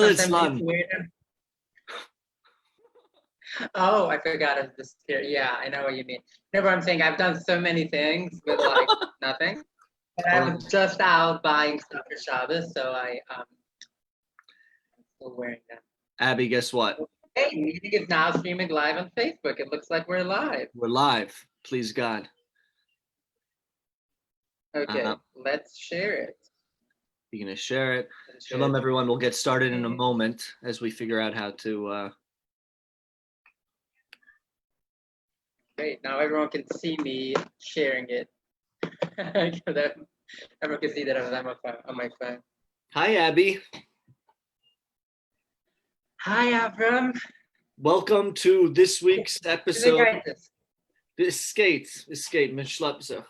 Litzlan. Oh, I forgot it disappeared. Yeah, I know what you mean. No, but I'm saying I've done so many things with like nothing. And I was just out buying stuff for Shabbos, so I'm still wearing them. Abby, guess what? Hey, meeting is now streaming live on Facebook. It looks like we're live. We're live. Please God. Okay, let's share it. You're gonna share it. Shalom, everyone. We'll get started in a moment as we figure out how to. Great. Now everyone can see me sharing it. Everyone can see that I'm on my phone. Hi, Abby. Hi, Avram. Welcome to this week's episode. Escape, Mishlepza.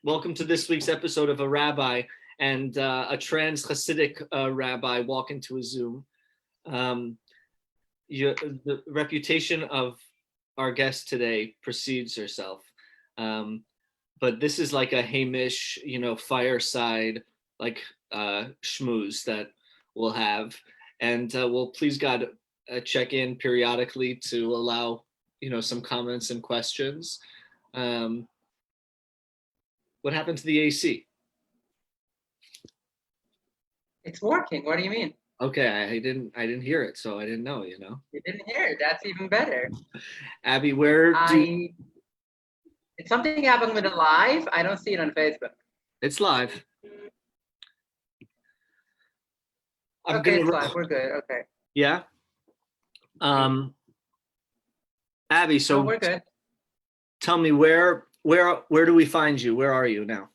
Welcome to this week's episode of A Rabbi and a trans Hasidic rabbi walk into a Zoom. The reputation of our guest today precedes herself. But this is like a Hamish, fireside, like schmooze that we'll have. And we'll please God check in periodically to allow, some comments and questions. What happened to the AC? It's working. What do you mean? Okay, I didn't hear it, so I didn't know. You didn't hear it. That's even better. Abby, it's something happened with it live. I don't see it on Facebook. It's live. It's live. We're good. Okay. Yeah. Abby, so we're good. Tell me where do we find you? Where are you now?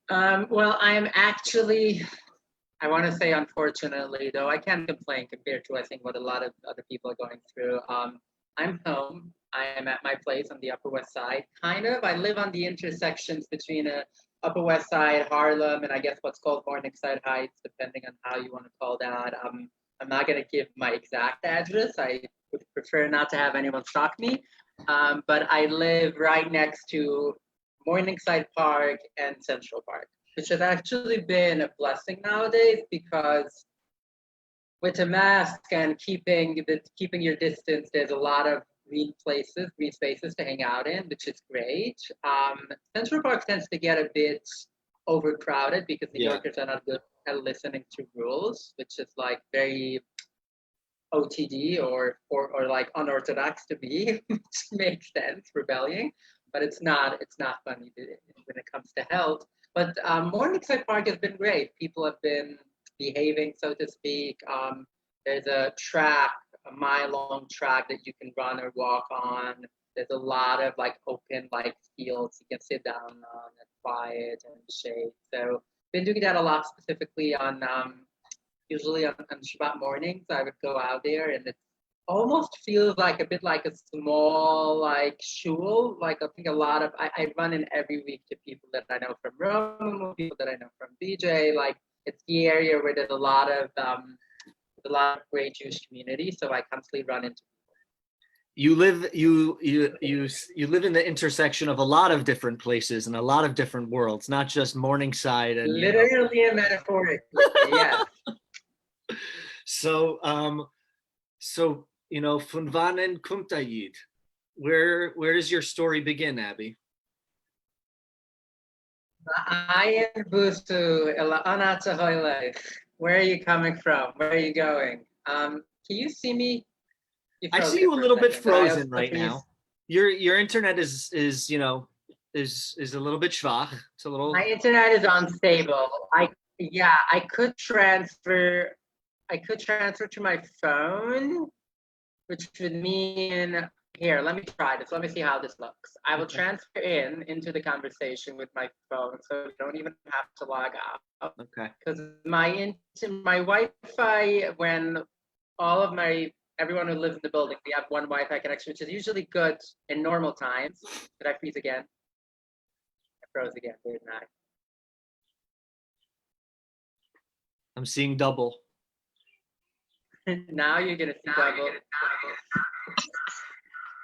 Well, I'm actually, I want to say unfortunately, though I can't complain compared to I think what a lot of other people are going through. I'm home. I am at my place on the Upper West Side. Kind of. I live on the intersections between Upper West Side, Harlem, and I guess what's called Morningside Heights, depending on how you want to call that. I'm not going to give my exact address. I would prefer not to have anyone stalk me. But I live right next to Morningside Park and Central Park, which has actually been a blessing nowadays because with a mask and keeping your distance, there's a lot of green spaces to hang out in, which is great. Central Park tends to get a bit overcrowded because New Yorkers are not good at listening to rules, which is like very OTD or like unorthodox to me, which makes sense, rebelling, but it's not funny when it comes to health. But Morningside Park has been great. People have been behaving, so to speak. There's a mile-long track that you can run or walk on. There's a lot of like open like fields you can sit down on and quiet and shade. So been doing that a lot, specifically on usually on Shabbat mornings. I would go out there and it almost feels like a bit like a small like shul. Like I think I run in every week to people that I know from Rome, people that I know from BJ. Like it's the area where there's a lot of great Jewish community, so I constantly run into people. You live in the intersection of a lot of different places and a lot of different worlds, not just Morningside and literally and metaphorically. Yes. So von wann kommt Ayid? Where does your story begin, Abby? Where are you coming from? Where are you going? Can you see me? I see you a little bit frozen right now. Your internet is a little bit schwach. It's a little. My internet is unstable. I could transfer to my phone, which would mean here. Let me try this. Let me see how this looks. I will transfer into the conversation with my phone, so you don't even have to log out. Okay. Because my Wi-Fi, when everyone who lives in the building, we have one Wi-Fi connection, which is usually good in normal times. Did I freeze again? I froze again, didn't I? I'm seeing double. Now you're gonna see double.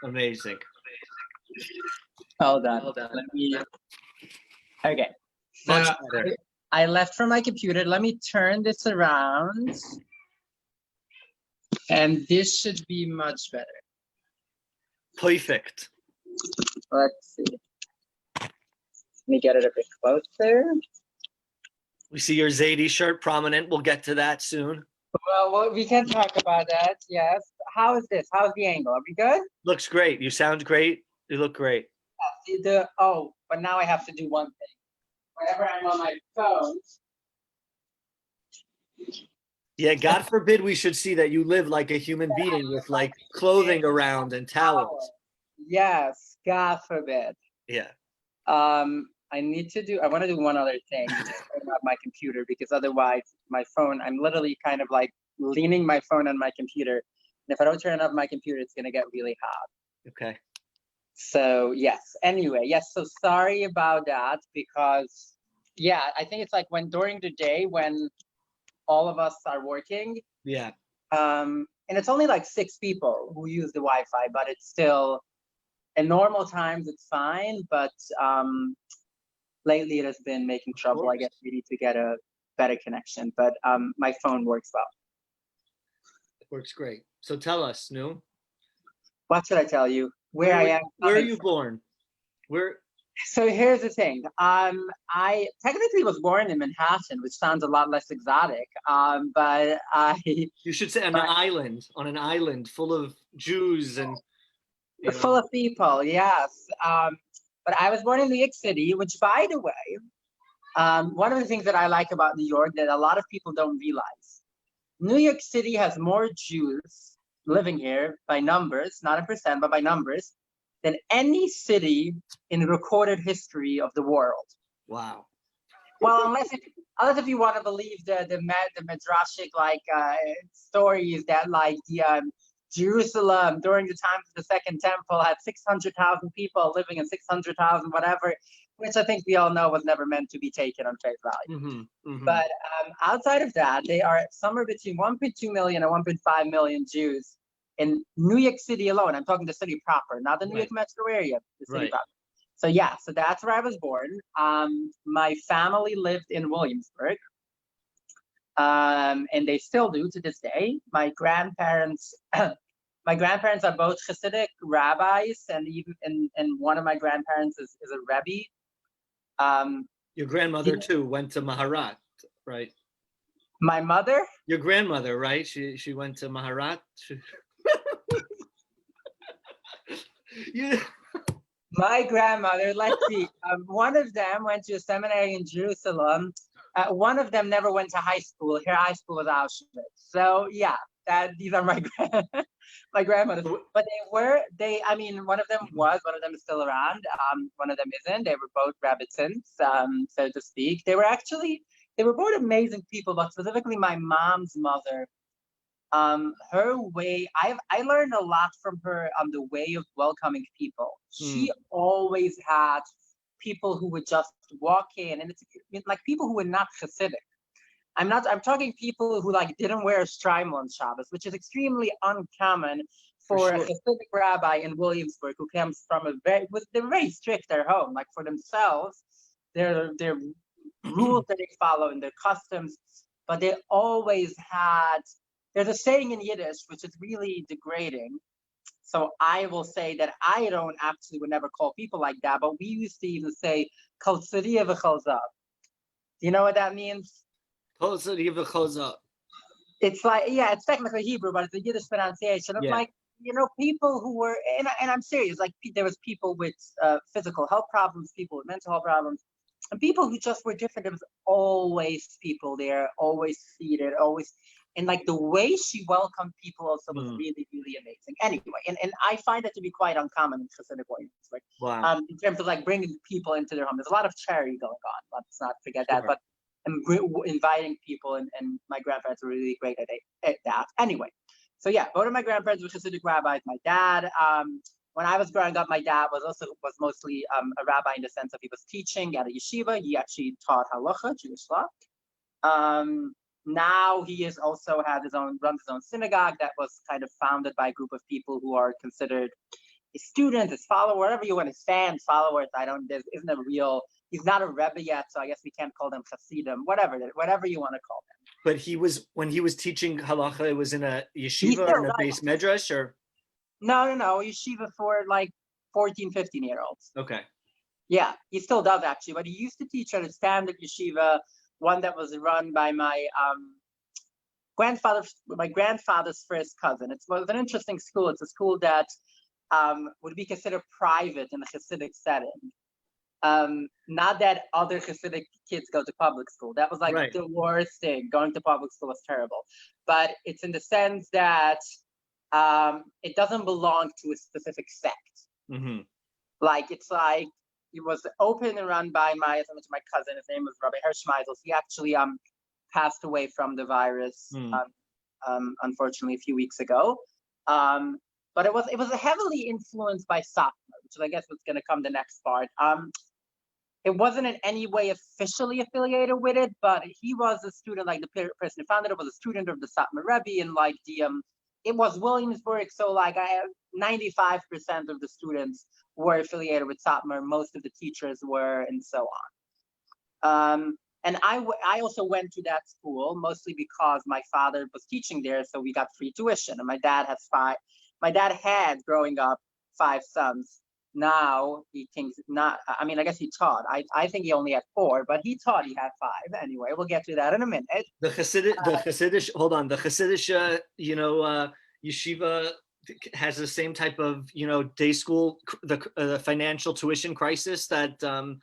Amazing. Hold on. Let me. Okay. Much better. I left from my computer. Let me turn this around. And this should be much better. Perfect. Let's see. Let me get it a bit closer. We see your Zadie shirt prominent. We'll get to that soon. Well, we can talk about that. Yes. How is this? How's the angle? Are we good? Looks great. You sound great. You look great. But now I have to do one thing. Whenever I'm on my phone. Yeah, God forbid we should see that you live like a human being with like clothing around and towels. Yes, God forbid. Yeah. I want to do one other thing, just turn off my computer, because otherwise my phone, I'm literally kind of like leaning my phone on my computer. And if I don't turn off my computer, it's going to get really hot. Okay. So yes, anyway, yes. So sorry about that, because yeah, I think it's like during the day when all of us are working. Yeah. And it's only like 6 people who use the Wi-Fi, but it's still, in normal times it's fine, but lately it has been making trouble. I guess we need to get a better connection, but my phone works well. It works great. So tell us, Nu. What should I tell you? Where I am? Where are you born? So here's the thing. I technically was born in Manhattan, which sounds a lot less exotic. But you should say on an island full of Jews and full of people. Yes. But I was born in New York City, which, by the way, one of the things that I like about New York that a lot of people don't realize, New York City has more Jews living here by numbers, not in percent, but by numbers, than any city in recorded history of the world. Wow. Well, unless if you want to believe the midrashic stories that Jerusalem during the time of the Second Temple had 600,000 people living in 600,000 whatever, which I think we all know was never meant to be taken on face value. Mm-hmm, mm-hmm. But outside of that, they are somewhere between 1.2 million and 1.5 million Jews in New York City alone. I'm talking the city proper, not the New York metro area, the city proper. So yeah, so that's where I was born. My family lived in Williamsburg. And they still do to this day. My grandparents are both Hasidic rabbis, and even and one of my grandparents is a Rabbi. Your grandmother too went to Maharat, right? My mother? Your grandmother, right? She went to Maharat. My grandmother, let's see. One of them went to a seminary in Jerusalem. One of them never went to high school. Her high school was Auschwitz. So yeah, these are my my grandmothers. But one of them is still around. One of them isn't. They were both Rebbitzins, so to speak. They were both amazing people, but specifically my mom's mother. Her way, I learned a lot from her on the way of welcoming people. She always had people who would just walk in, and it's like people who were not Hasidic. I'm talking people who didn't wear a shtreimel on Shabbos, which is extremely uncommon for a Hasidic rabbi in Williamsburg who comes from they're very strict at home, like for themselves, their rules that they follow and their customs, but they always had. There's a saying in Yiddish which is really degrading. So I will say that I would never call people like that, but we used to even say kol tzadiya v'chol zav. Do you know what that means? Kol tzadiya v'chol zav. It's it's technically Hebrew, but it's a Yiddish pronunciation of people who were, and I'm serious, there was people with physical health problems, people with mental health problems, and people who just were different. There was always people there, always seated, always. And the way she welcomed people also was really, really amazing. Anyway, and I find that to be quite uncommon in Hasidic Williamsburg. Wow. In terms of bringing people into their home, there's a lot of charity going on. Let's not forget that. But inviting people, and my grandparents were really great at that. Anyway, so yeah, both of my grandparents were Hasidic rabbis. My dad, when I was growing up, my dad was mostly a rabbi in the sense of he was teaching at a yeshiva. He actually taught halacha, Jewish law. Now he runs his own synagogue that was kind of founded by a group of people who are considered his students, his followers, whatever you want, his fans, followers. There isn't a real He's not a Rebbe yet, so I guess we can't call them Hasidim, whatever you want to call them. But when he was teaching halacha, it was in a yeshiva or in a base medrash, or? No, yeshiva for like 14, 15-year-olds. Okay. Yeah, he still does actually, but he used to teach at a standard yeshiva, one that was run by my grandfather's first cousin. It was an interesting school. It's a school that would be considered private in a Hasidic setting. Not that other Hasidic kids go to public school. That was like the worst thing. Going to public school was terrible. But it's in the sense that it doesn't belong to a specific sect. Mm-hmm. Like it was open and run by my cousin. His name was Rabbi. He actually passed away from the virus, unfortunately, a few weeks ago. But it was heavily influenced by Satmar, which I guess was going to come the next part. It wasn't in any way officially affiliated with it, but he was a student, like the person who founded it was a student of the Satmar Rabbi, and like it was Williamsburg, so like I have 95% of the students were affiliated with Satmar, most of the teachers were, and so on. And I also went to that school mostly because my father was teaching there, so we got free tuition. And my dad had growing up 5 sons. Now he thinks not. I mean, I guess he taught. I think he only had 4, but he taught he had 5. Anyway, we'll get to that in a minute. The Hasidic, yeshiva has the same type of day school, the financial tuition crisis that the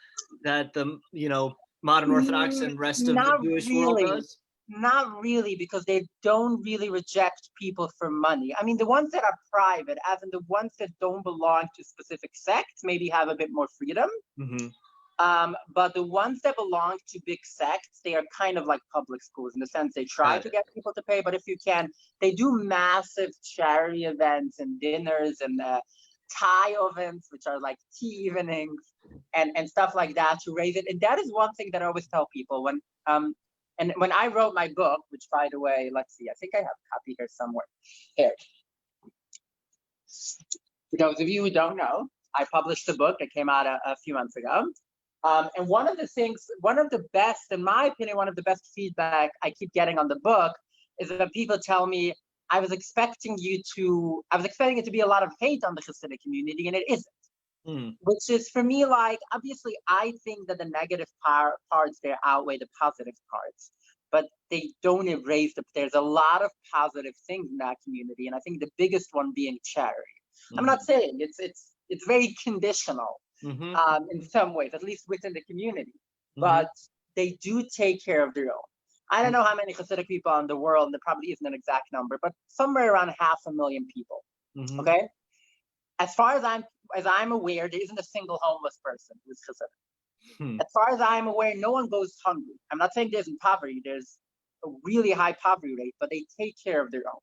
modern Orthodox and rest of the Jewish world does. Not really, because they don't really reject people for money. I mean, the ones that are private, as in the ones that don't belong to specific sects, maybe have a bit more freedom. Mm-hmm. But the ones that belong to big sects, they are kind of like public schools in the sense they try to get people to pay, but if you can, they do massive charity events and dinners and Thai events, which are like tea evenings and stuff like that to raise it. And that is one thing that I always tell people when I wrote my book, which by the way, let's see, I think I have a copy here somewhere. Here. For those of you who don't know, I published a book that came out a few months ago. And one of the best, in my opinion, one of the best feedback I keep getting on the book is that people tell me, I was expecting it to be a lot of hate on the Hasidic community, and it isn't. Which is for me, like, obviously, I think that the negative parts there outweigh the positive parts, but they don't erase there's a lot of positive things in that community, and I think the biggest one being charity. I'm not saying it's very conditional in some ways, at least within the community, but they do take care of their own. I don't know how many Hasidic people in the world, and there probably isn't an exact number, but somewhere around 500,000 people. Okay, as far as I'm aware, there isn't a single homeless person who's Hasidic. As far as I'm aware, no one goes hungry. I'm not saying there's poverty. There's a really high poverty rate, but they take care of their own.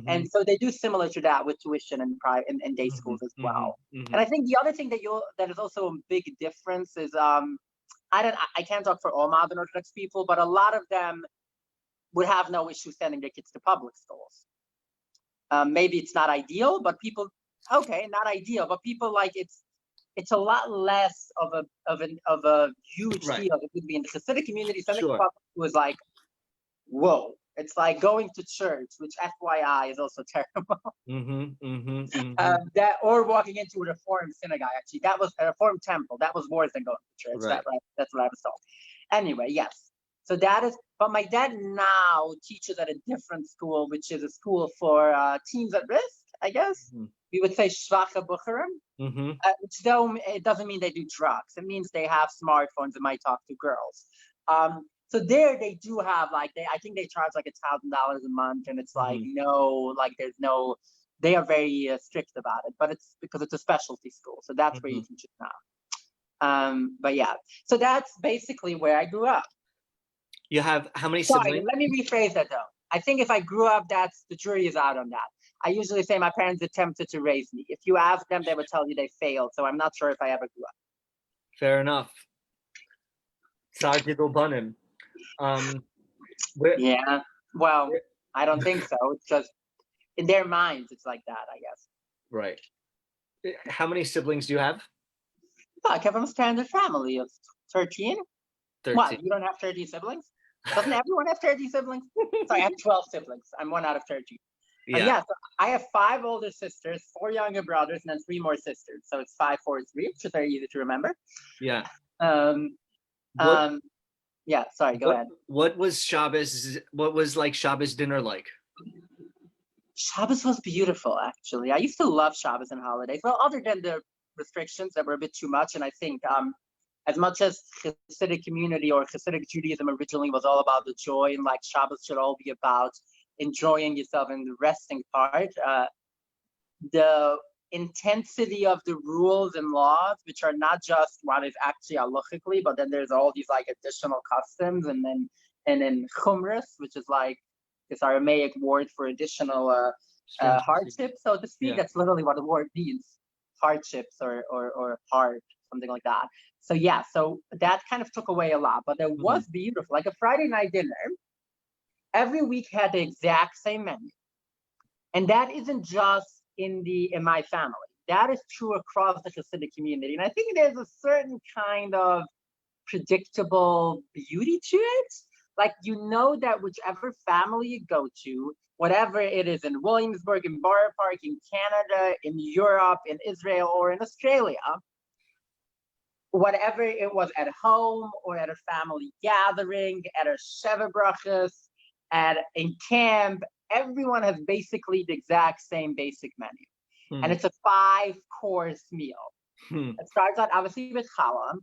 And so they do similar to that with tuition and day schools as well. And I think the other thing that is also a big difference is I can't talk for all modern Orthodox people, but a lot of them would have no issue sending their kids to public schools. Maybe it's not ideal, but people. Okay, not ideal, but people like it's a lot less of a huge deal. It would be in the Hasidic community. Something was like, whoa! It's like going to church, which FYI is also terrible. That or walking into a Reform synagogue. Actually, that was a Reform temple. That was worse than going to church. That's what I was told. Anyway, yes. So that is. But my dad now teaches at a different school, which is a school for teens at risk, I guess. We would say shvacha bucherim, which though it doesn't mean they do drugs. It means they have smartphones and might talk to girls. So there they do have I think they charge like $1,000 a month, and it's like they are very strict about it, but it's because it's a specialty school, so that's where you teach it now. But yeah, so that's basically where I grew up. You have how many siblings? Sorry, let me rephrase that though. I think if I grew up, the jury is out on that. I usually say my parents attempted to raise me. If you ask them, they would tell you they failed. So I'm not sure if I ever grew up. Fair enough. Yeah. Well, I don't think so. It's just in their minds, it's like that, I guess. Right. How many siblings do you have? I come from a standard family of 13? 13. What? You don't have 30 siblings? Doesn't everyone have 30 siblings? So I have 12 siblings. I'm one out of 13. Yeah. So I have 5 older sisters, 4 younger brothers, and then 3 more sisters. So it's 5, 4, 3, which is very easy to remember. Yeah. Um, What, yeah, sorry, go ahead. What was Shabbos dinner like? Shabbos was beautiful, actually. I used to love Shabbos and holidays. Well, other than the restrictions that were a bit too much. And I think as much as Hasidic community or Hasidic Judaism originally was all about the joy, and like Shabbos should all be about enjoying yourself in the resting part, the intensity of the rules and laws, which are not just what is actually halachically, but then there's all these like additional customs, and then chumras, which is like this Aramaic word for additional hardship, so to speak. Yeah. That's literally what the word means, hardships or hard, something like that. So yeah, so that kind of took away a lot, but it was beautiful. Like a Friday night dinner, every week had the exact same menu. And that isn't just in my family. That is true across the Hasidic community. And I think there's a certain kind of predictable beauty to it. Like, you know that whichever family you go to, whatever it is in Williamsburg, in Borough Park, in Canada, in Europe, in Israel, or in Australia, whatever it was at home or at a family gathering, at a Sheva Brachas, in camp, everyone has basically the exact same basic menu. And it's a 5-course meal. It starts out obviously with challah.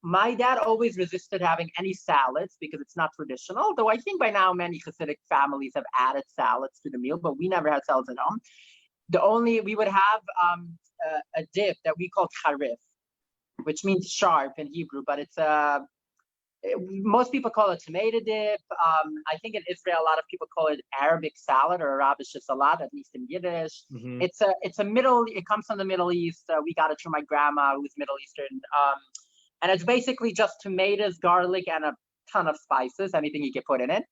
My dad always resisted having any salads because it's not traditional, though I think by now many Hasidic families have added salads to the meal, but we never had salads at home. We would have a dip that we call charif, which means sharp in Hebrew, but it's most people call it tomato dip. I think in Israel, a lot of people call it Arabic salad or Arabic salad, at least in Yiddish. It comes from the Middle East. We got it from my grandma, who's Middle Eastern. And it's basically just tomatoes, garlic, and a ton of spices, anything you can put in it.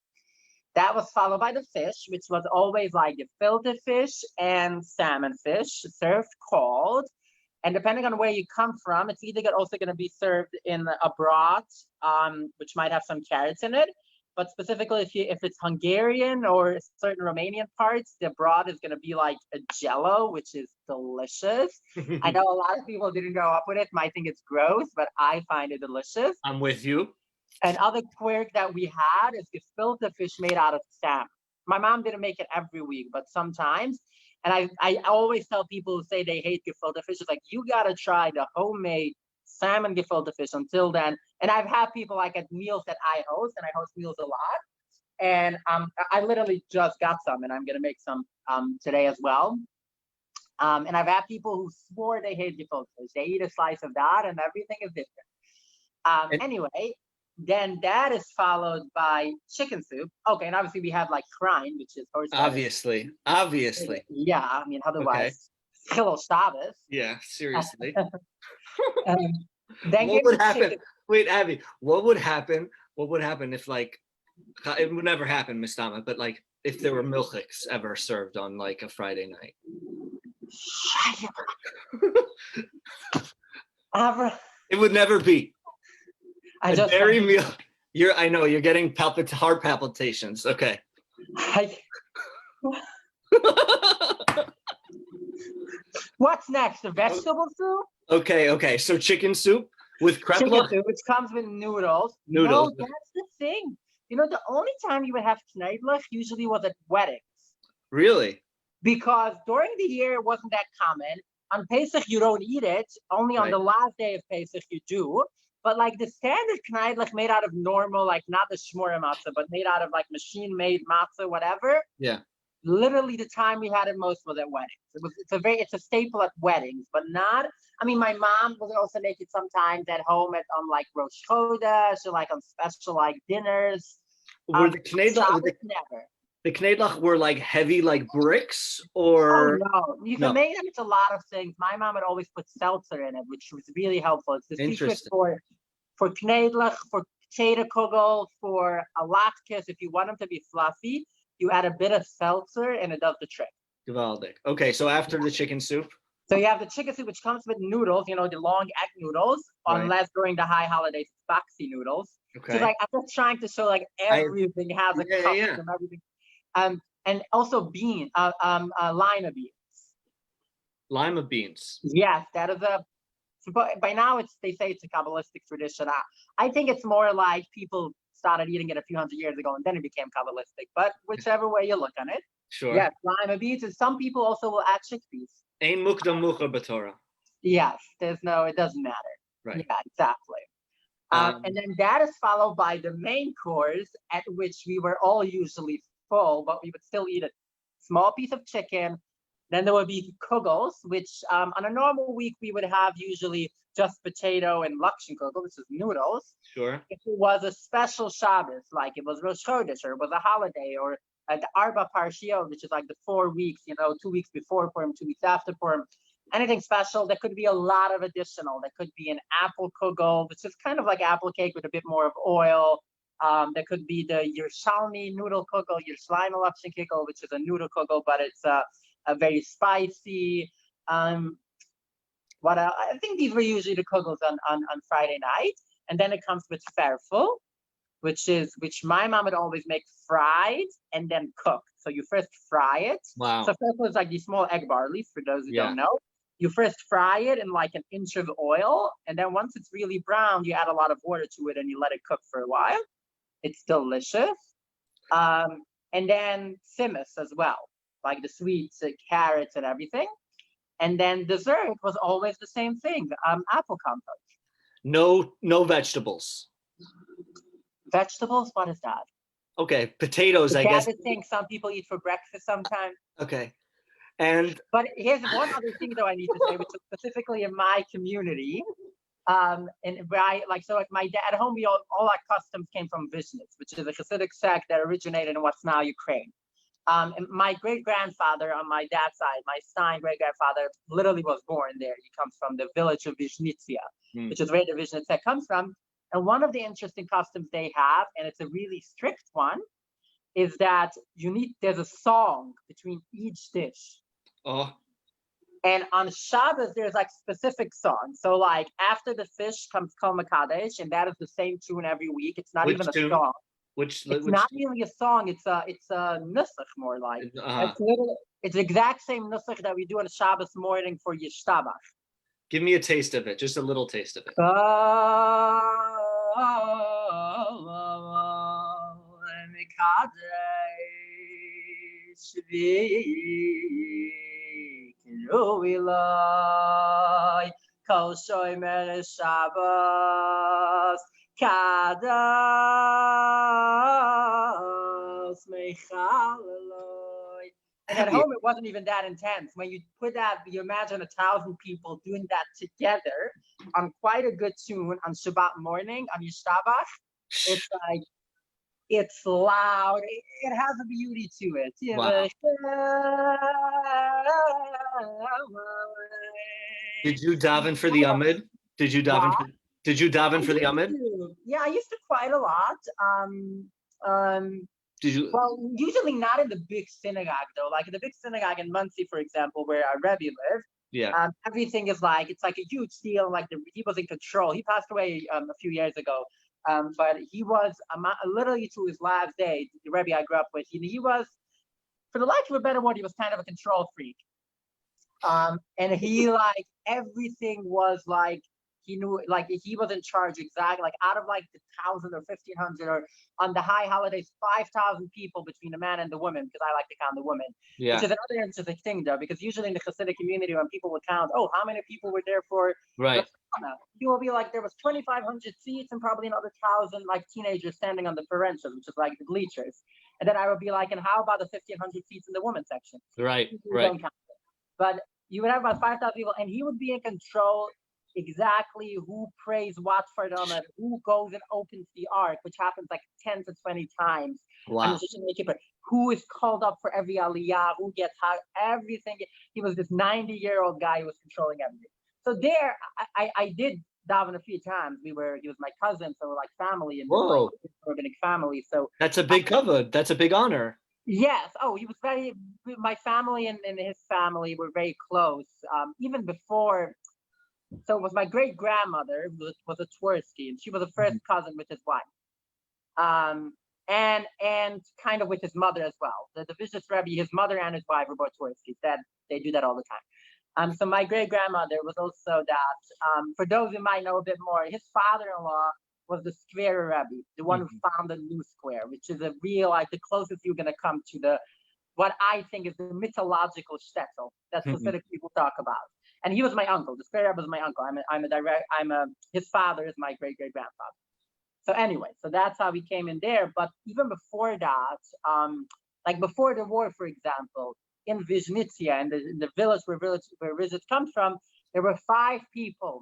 That was followed by the fish, which was always like gefilte fish and salmon fish, served cold. And depending on where you come from, it's either also going to be served in a broth, which might have some carrots in it. But specifically, if it's Hungarian or certain Romanian parts, the broth is going to be like a jello, which is delicious. I know a lot of people didn't grow up with it, might think it's gross, but I find it delicious. I'm with you. Another quirk that we had is gefilte fish made out of salmon. My mom didn't make it every week, but sometimes. And I always tell people who say they hate gefilte fish, it's like, you got to try the homemade salmon gefilte fish until then. And I've had people like at meals that I host, and I host meals a lot. And I literally just got some, and I'm going to make some today as well. And I've had people who swore they hate gefilte fish. They eat a slice of that, and everything is different. Anyway, then that is followed by chicken soup. Okay, and obviously we have like chrine, which is horse. Obviously. Yeah, I mean, otherwise, Chilul Shabbos. Yeah, seriously. Then what would happen? Wait, Abby, what would happen if, like, it would never happen, Mistama, but like if there were milchiks ever served on like a Friday night? It would never be. Dairy meal. I know you're getting heart palpitations. Okay. What's next? The vegetable soup? Okay. So chicken soup with kreplach? Chicken soup, which comes with noodles. No, that's the thing. You know, the only time you would have kneidlach usually was at weddings. Really? Because during the year it wasn't that common. On Pesach you don't eat it. Only on the last day of Pesach you do. But like the standard kneidlach made out of normal, like not the shmura matzah, but made out of like machine-made matzah, whatever. Yeah. Literally the time we had it most was at weddings. It's a staple at weddings, but not. I mean, my mom would also make it sometimes at home on like Rosh Chodesh or like on special like dinners. Were the kneidlach never? The kneidlach were like heavy, like bricks, or? Oh, no, you can make them into a lot of things. My mom would always put seltzer in it, which was really helpful. It's the secret for kneidlach, for potato kugel, for a latkes. If you want them to be fluffy, you add a bit of seltzer, and it does the trick. Gewaldic. Okay, so after the chicken soup? So you have the chicken soup, which comes with noodles, the long egg noodles, Right. unless during the high holidays, it's boxy noodles. Okay. So like I'm just trying to show like everything has a cup and everything. And also lima beans. Lima beans. Yes, that is by now they say it's a Kabbalistic tradition. I think it's more like people started eating it a few hundred years ago and then it became Kabbalistic. But whichever way you look on it. Sure. Yes, lima beans, and some people also will add chickpeas. Ein mukdam mucha b'Torah. Yes, it doesn't matter. Right. Yeah, exactly. And then that is followed by the main course, at which we were all usually full, but we would still eat a small piece of chicken. Then there would be kugels, which on a normal week we would have usually just potato and lakshin kugel, which is noodles. Sure. If it was a special Shabbos, like it was Rosh Chodesh, or it was a holiday, or the Arba Parshiot, which is like the 4 weeks, 2 weeks before Purim, 2 weeks after Purim, anything special, there could be a lot of additional. There could be an apple kugel, which is kind of like apple cake with a bit more of oil. There could be the Yerushalmi noodle kugel, Yerushalayim lakshin kugel, which is a noodle kugel, but it's a very spicy. I think these were usually the kugels on Friday night. And then it comes with farfel, which my mom would always make fried and then cooked. So you first fry it. Wow. So farfel is like these small egg barley, for those who don't know. You first fry it in like an inch of oil, and then once it's really brown, you add a lot of water to it and you let it cook for a while. It's delicious. And then simmus as well, like the sweets, carrots and everything. And then dessert was always the same thing, apple compote. No vegetables. Vegetables? What is that? Okay, potatoes, I guess. That's the thing some people eat for breakfast sometimes. Okay. But here's one other thing, though, I need to say, which is specifically in my community. And where my dad at home, all our customs came from Vishnitz, which is a Hasidic sect that originated in what's now Ukraine. And my great-grandfather on my dad's side, my Stein great-grandfather, literally was born there. He comes from the village of Vishnitsia, which is where the Vishnitz sect comes from. And one of the interesting customs they have, and it's a really strict one, is that there's a song between each dish. Oh. And on Shabbos, there's like specific songs. So like after the fish comes Kol Makadesh, and that is the same tune every week. It's not even a song. It's not really a song. It's a nusach more like. It's the exact same nusach that we do on Shabbos morning for Yishtabach. Give me a taste of it, just a little taste of it. Kol shomer Shabbos kados mechaleloi. And at home, it wasn't even that intense. When you put that, you imagine 1,000 people doing that together on quite a good tune on Shabbat morning on Yishtabach. It's like, it's loud. It has a beauty to it. Wow. Did you daven for the Amid? Did you daven for the Amid? Yeah, I used to quite a lot. Did you? Well, usually not in the big synagogue though. Like in the big synagogue in Muncie, for example, where our Rabbi lived. Yeah. Everything is it's like a huge deal. Like he was in control. He passed away a few years ago. But he was literally to his last day. The Rabbi I grew up with, he was, for the lack of a better word, he was kind of a control freak. And he everything was he knew, he was in charge exactly, out of the 1,000 or 1,500 or on the high holidays, 5,000 people between the man and the woman, because I like to count the women. Yeah. Which is another interesting thing though, because usually in the Hasidic community, when people would count, how many people were there for? Right. You will be there was 2,500 seats and probably another 1,000 teenagers standing on the parentials, which is the bleachers. And then I would be and how about the 1,500 seats in the women's section? Right. But you would have about 5,000 people, and he would be in control exactly who prays what for them and who goes and opens the ark, which happens 10 to 20 times. Wow. Who is called up for every aliyah, who gets how, everything. He was this 90-year-old guy who was controlling everything. So there, I did daven a few times. He was my cousin, so family and rabbinic family. So that's a big cover. That's a big honor. Yes. Oh, he was very. My family and his family were very close. Even before. So it was my great grandmother was a Twersky, and she was a first cousin with his wife. Um, and kind of with his mother as well. The vicious Rabbi, his mother and his wife were both Twersky. That they do that all the time. So my great grandmother was also that. For those who might know a bit more, his father-in-law was the Square Rabbi, the one who founded New Square, which is a real, like the closest you're gonna come to the what I think is the mythological shtetl that Hasidic people talk about. And he was my uncle. The Square Rabbi was my uncle. His father is my great great grandfather. So anyway, so that's how we came in there. But even before that, like before the war, for example, in Vizhnitsia, in the village where Rizit comes from, there were 5 people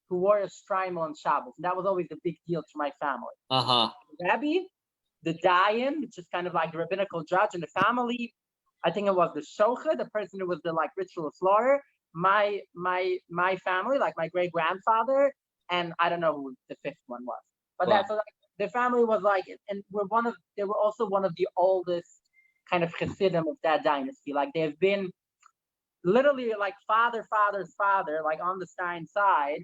who wore a shtreimel on Shabbos. And that was always a big deal to my family. The Rabbi, the Dayan, which is kind of like the rabbinical judge in the family. I think it was the Shocha, the person who was the like ritual slaughter. My family, like my great grandfather, and I don't know who the 5th one was. But wow. That's like the family was like, and they were also one of the oldest kind of Hasidim of that dynasty. Like they've been literally like father's father, like on the Stein side,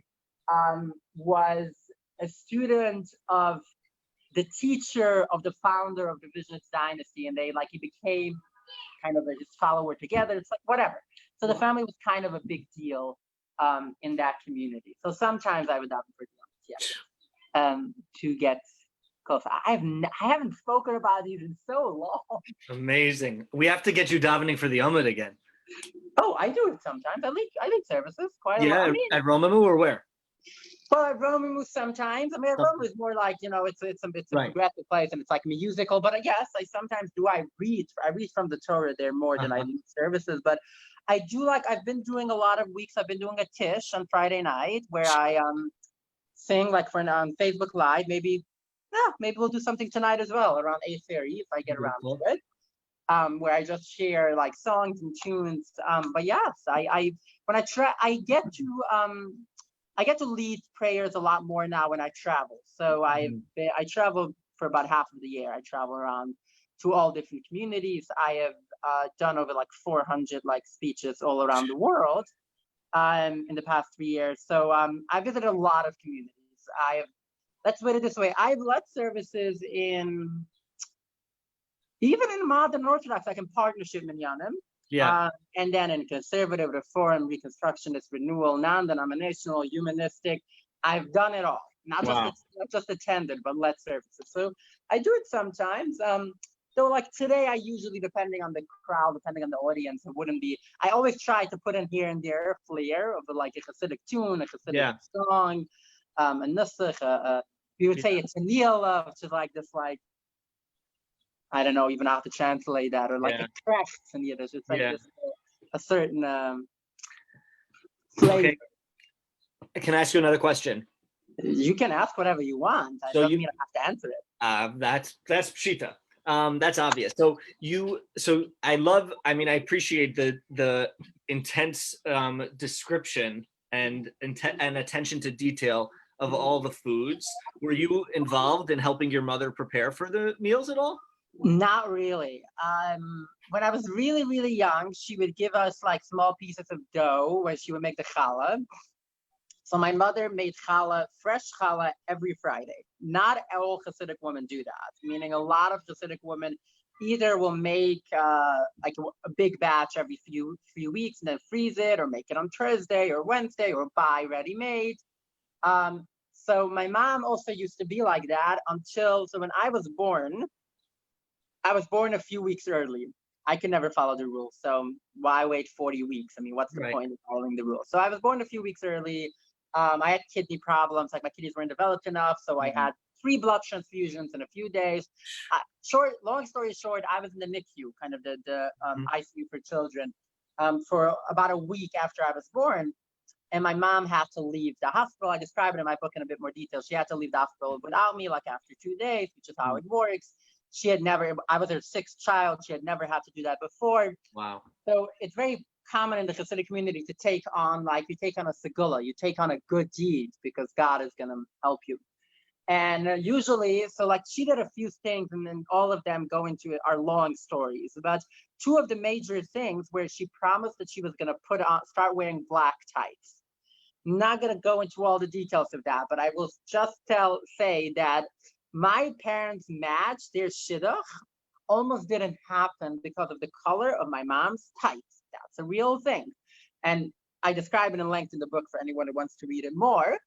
was a student of the teacher of the founder of the Vizhnitz dynasty, and he became kind of his follower together. It's like whatever. So the family was kind of a big deal in that community. So sometimes I would daven for them, to get close. I haven't spoken about these in so long. Amazing. We have to get you davening for the Amud again. Oh, I do it sometimes. I lead services quite a lot. Yeah, at Romamu or where? Well, at Romamu sometimes. I mean, at Romamu is more like, it's a progressive place and it's like musical. But I guess I sometimes do. I read from the Torah there more than I lead services. But I do I've been doing a lot of weeks. I've been doing a tish on Friday night where I sing like for an Facebook Live. Maybe we'll do something tonight as well around 8:30 if I get around to it. Where I just share like songs and tunes. But yes, I get to lead prayers a lot more now when I travel. So I travel for about half of the year. I travel around to all different communities. I have done over like 400 speeches all around the world in the past 3 years. So I visited a lot of communities. Let's put it this way. I've led services even in modern Orthodox, like in partnership minyanim. Yeah. And then in conservative, reform, reconstructionist, renewal, non-denominational, humanistic, I've done it all. Not just attended, but led services. So I do it sometimes. Though like today, I usually, depending on the crowd, depending on the audience, it wouldn't be. I always try to put in here and there a flair of like a Hasidic tune, a Hasidic song, a nusach. We would say it's a nila, which is like this I don't know even how to translate that, or like a crash in Yiddish. It's like just a certain flavor. Okay. Can I ask you another question? You can ask whatever you want. I don't mean I have to answer it. That's pshita. That's obvious. I appreciate the intense description and attention to detail of all the foods. Were you involved in helping your mother prepare for the meals at all? Not really. When I was really, really young, she would give us like small pieces of dough where she would make the challah. So my mother made challah, fresh challah, every Friday. Not all Hasidic women do that. Meaning a lot of Hasidic women either will make like a big batch every few weeks and then freeze it, or make it on Thursday or Wednesday, or buy ready-made. So my mom also used to be like that so when I was born a few weeks early. I can never follow the rules. So why wait 40 weeks? I mean, what's the point of following the rules? So I was born a few weeks early. I had kidney problems. Like my kidneys weren't developed enough. So I had 3 blood transfusions in a few days. Long story short, I was in the NICU, kind of the ICU for children, for about a week after I was born. And my mom had to leave the hospital. I describe it in my book in a bit more detail. She had to leave the hospital without me, like after 2 days, which is how it works. I was her 6th child. She had never had to do that before. Wow. So it's very common in the Hasidic community to take on, you take on a segula, you take on a good deed because God is going to help you. And usually, so like she did a few things, and then all of them go into our long stories. But two of the major things where she promised that she was going to start wearing black tights. Not going to go into all the details of that, but I will just say that my parents' match, their shidduch, almost didn't happen because of the color of my mom's tights. That's a real thing. And I describe it in length in the book for anyone who wants to read it more.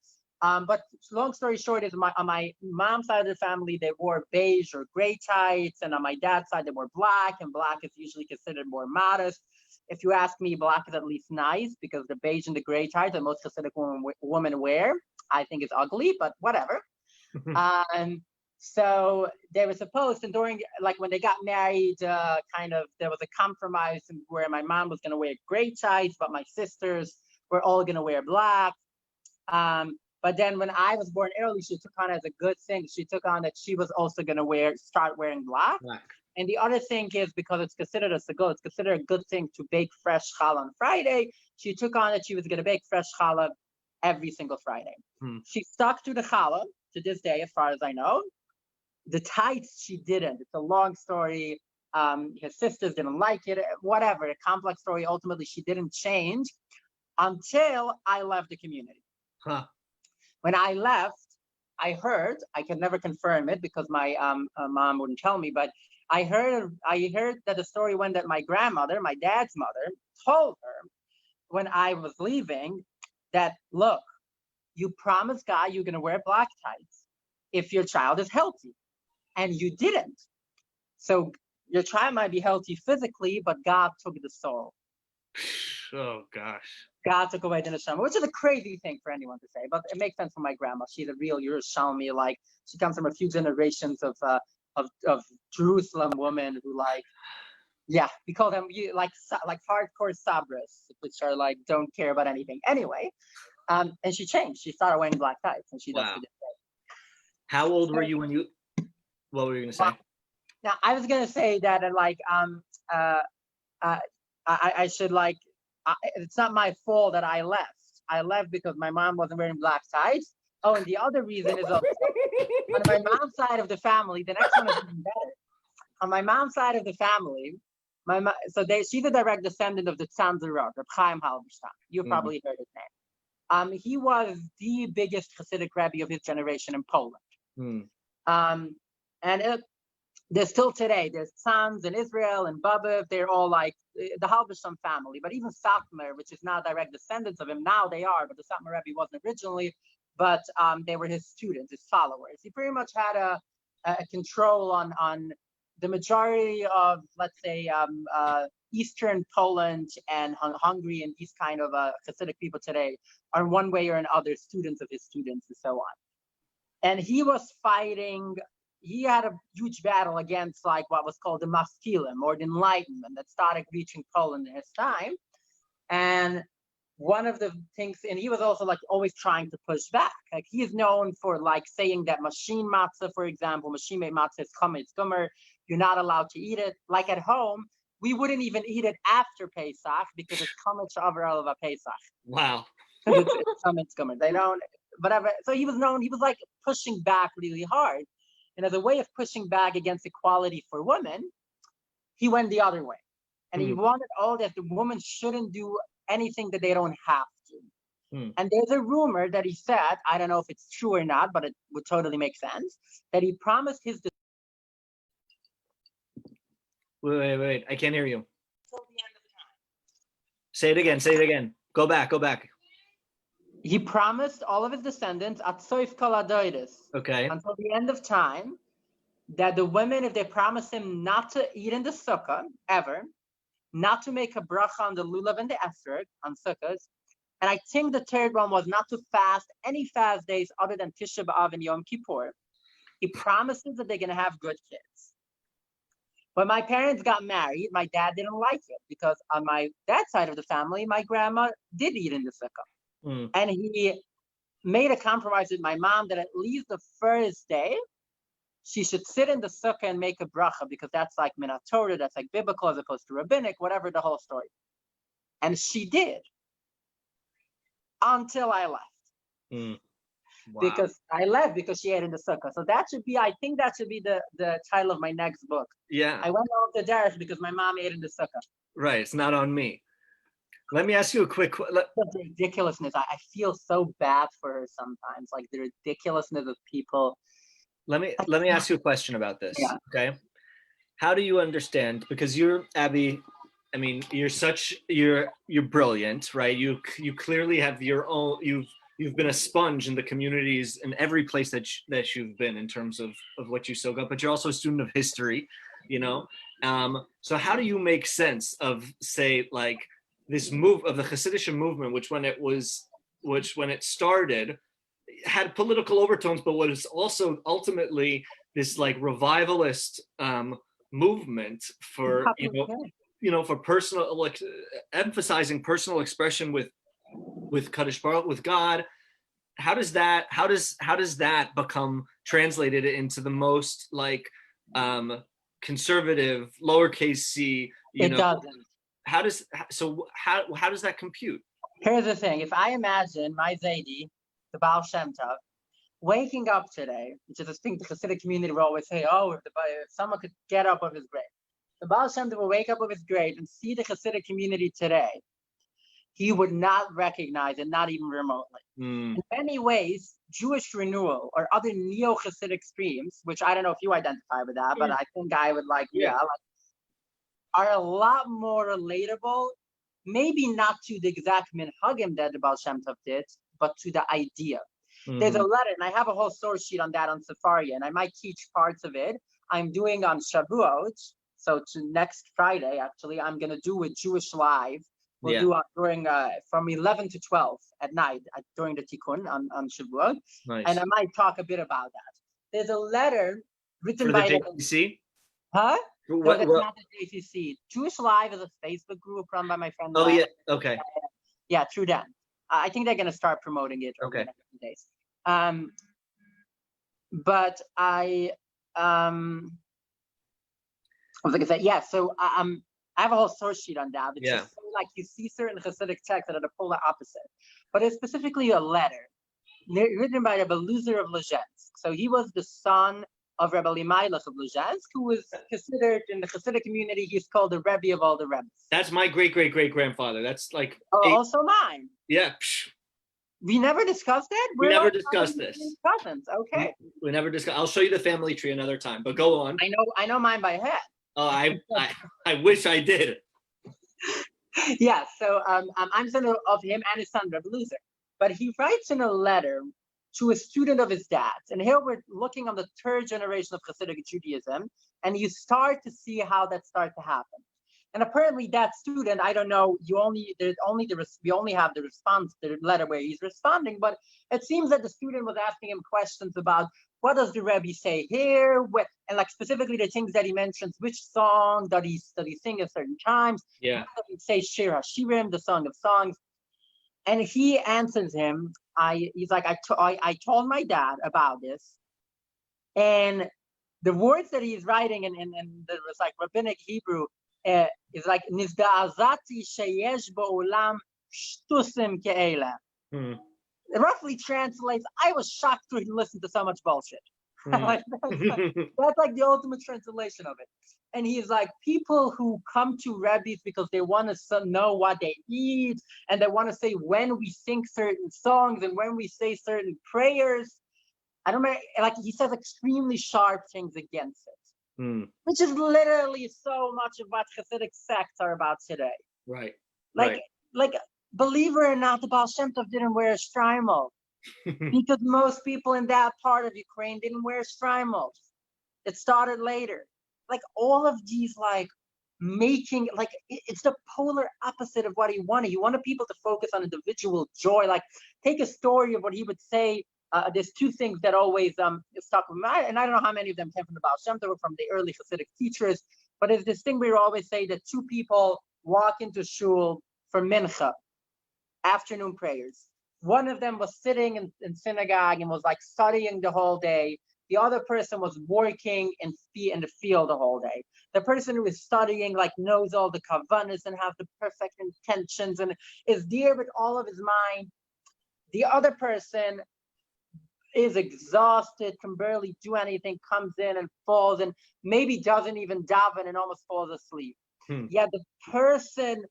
But long story short is on my mom's side of the family, they wore beige or gray tights. And on my dad's side, they wore black. And black is usually considered more modest. If you ask me, black is at least nice because the beige and the gray tights that most Hasidic women wear, I think is ugly, but whatever. So they were supposed, and during, like when they got married, there was a compromise where my mom was going to wear gray tights, but my sisters were all going to wear black. But then when I was born early, she took on as a good thing. She took on that she was also going to start wearing black. And the other thing is because it's considered it's considered a good thing to bake fresh challah on Friday. She took on that she was going to bake fresh challah every single Friday. She stuck to the challah to this day, as far as I know. The tights, she didn't. It's a long story. His sisters didn't like it, whatever, a complex story. Ultimately, she didn't change until I left the community. When I left, I heard, I can never confirm it because my mom wouldn't tell me, but I heard that the story went that my grandmother, my dad's mother, told her when I was leaving that, look, you promised God you're going to wear black tights if your child is healthy. And you didn't. So your child might be healthy physically, but God took the soul. Oh, gosh. God took away the neshama, which is a crazy thing for anyone to say, but it makes sense for my grandma. She's a real Yerushalmi, like she comes from a few generations of Jerusalem women who we call them like hardcore sabras, which are like don't care about anything. Anyway, and she changed. She started wearing black tights, and she does to this day. How old were you when you? What were you going to say? Now I was going to say that I should it's not my fault that I left. I left because my mom wasn't wearing black tights. Oh, and the other reason is also, on my mom's side of the family, the next one is even better. On my mom's side of the family, she's a direct descendant of the Tzanzerot, of Chaim Halberstam. You've probably heard his name. He was the biggest Hasidic Rabbi of his generation in Poland. There's still today, there's sons in Israel and Babev, they're all like the Halberstam family, but even Satmar, which is now direct descendants of him, now they are, but the Satmar Rebbe wasn't originally, but they were his students, his followers. He pretty much had a control on the majority of, let's say, Eastern Poland and Hungary and these kind of Hasidic people today are one way or another students of his students and so on. And he was fighting. He had a huge battle against what was called the Maskilim, or the Enlightenment, that started reaching Poland in his time. And one of the things, and he was also always trying to push back. He is known for saying that machine matzah, for example, machine-made matzah is chametz gomer. You're not allowed to eat it. Like at home, we wouldn't even eat it after Pesach because it's chametz shavar of a Pesach. Wow. It's chametz gomer. They don't, whatever. So he was known. He was pushing back really hard. And as a way of pushing back against equality for women, he went the other way. And he wanted all that the women shouldn't do anything that they don't have to. And there's a rumor that he said, I don't know if it's true or not, but it would totally make sense, that he promised his... Wait. I can't hear you. Until the end of time. Say it again. Go back. He promised all of his descendants atzoif kol hadoros, until the end of time, that the women, if they promise him not to eat in the sukkah ever, not to make a bracha on the lulav and the esrog on sukkahs, and I think the third one was not to fast any fast days other than Tisha B'Av and Yom Kippur. He promises that they're going to have good kids. When my parents got married, my dad didn't like it because on my dad's side of the family, my grandma did eat in the sukkah. And he made a compromise with my mom that at least the first day, she should sit in the sukkah and make a bracha because that's like min Torah, that's like biblical as opposed to rabbinic, whatever the whole story. And she did until I left. Wow. because I left because she ate in the sukkah. So I think that should be the title of my next book. Yeah. I went home to Darish because my mom ate in the sukkah. Right. It's not on me. Let me ask you a quick. The ridiculousness. I feel so bad for her sometimes. Like the ridiculousness of people. Let me ask you a question about this. Yeah. Okay. How do you understand? Because you're Abby. I mean, you're brilliant, right? You clearly have your own. You've been a sponge in the communities in every place that you've been in terms of what you soak up. But you're also a student of history, you know. So how do you make sense of, say, like this move of the Hasidic movement, which when it started had political overtones, but was also ultimately this like revivalist movement for for personal, like emphasizing personal expression with Kadosh Baruch, with God. How does that become translated into the most like conservative lowercase c? It doesn't. How does that compute? Here's the thing: if I imagine my Zaidi, the Baal Shem Tov, waking up today, which is a thing the Hasidic community will always say, oh, if someone could get up of his grave, the Baal Shem Tov will wake up of his grave and see the Hasidic community today, he would not recognize it, not even remotely. In many ways, Jewish renewal or other neo-Hasidic streams, which I don't know if you identify with that, but I think I would are a lot more relatable, maybe not to the exact minhagim that the Baal Shem Tov did, but to the idea. There's a letter, and I have a whole source sheet on that on Safari, and I might teach parts of it. I'm doing on Shavuot, so to next Friday, actually, I'm going to do a Jewish Live. We'll do during from 11 to 12 at night during the Tikkun on Shavuot. Nice. And I might talk a bit about that. There's a letter written for by the JCC? Huh? What, no, that's not the JCC. Jewish Live is a Facebook group run by my friend. Oh, yeah. Okay. Yeah, through them. I think they're going to start promoting it over the next few days. But I was going to say, yeah, so I have a whole source sheet on that. It's just so, like you see certain Hasidic texts that are the polar opposite. But it's specifically a letter written by Rabbi Loser of Lezhensk. So he was the son of Rabbi Limailach of Lezhensk, who was considered in the Hasidic community, he's called the Rabbi of all the Rabbis. That's my great-great-great-grandfather. That's like... also mine. Yeah. We never discussed it? We never discussed this. Cousins. Okay. We never discussed. I'll show you the family tree another time, but go on. I know mine by head. Oh, I wish I did. Yeah, so I'm son of him and his son, Rabbi Loser. But he writes in a letter to a student of his dad's. And here we're looking on the third generation of Hasidic Judaism, and you start to see how that starts to happen. And apparently that student, I don't know, we only have the response to the letter where he's responding, but it seems that the student was asking him questions about what does the Rebbe say here, and like specifically the things that he mentions, which song does he sing at certain times? Yeah. Does he say Shir HaShirim, the Song of Songs? And he answers him, he's like, I told my dad about this, and the words that he's writing in the like rabbinic Hebrew is like Nizda'azati sheyesh ba'olam shtusim ke'ela. It roughly translates, I was shocked to listen to so much bullshit. Like, that's like the ultimate translation of it. And he's like, people who come to rabbis because they want to know what they eat, and they want to say when we sing certain songs and when we say certain prayers. I don't remember, like he says extremely sharp things against it, which is literally so much of what Hasidic sects are about today. Right. Like, believe it or not, the Baal Shem Tov didn't wear a shtreimel because most people in that part of Ukraine didn't wear shtreimels. It started later. Like all of these, like making, like it's the polar opposite of what he wanted. He wanted people to focus on individual joy. Like take a story of what he would say. There's two things that always stuck with me, and I don't know how many of them came from the Baal Shem Tov or from the early Hasidic teachers, but there's this thing we always say that two people walk into shul for mincha, afternoon prayers. One of them was sitting in synagogue and was like studying the whole day. The other person was working in the field the whole day. The person who is studying like knows all the kavanas and has the perfect intentions and is there with all of his mind. The other person is exhausted, can barely do anything, comes in and falls, and maybe doesn't even daven and almost falls asleep. Yet the person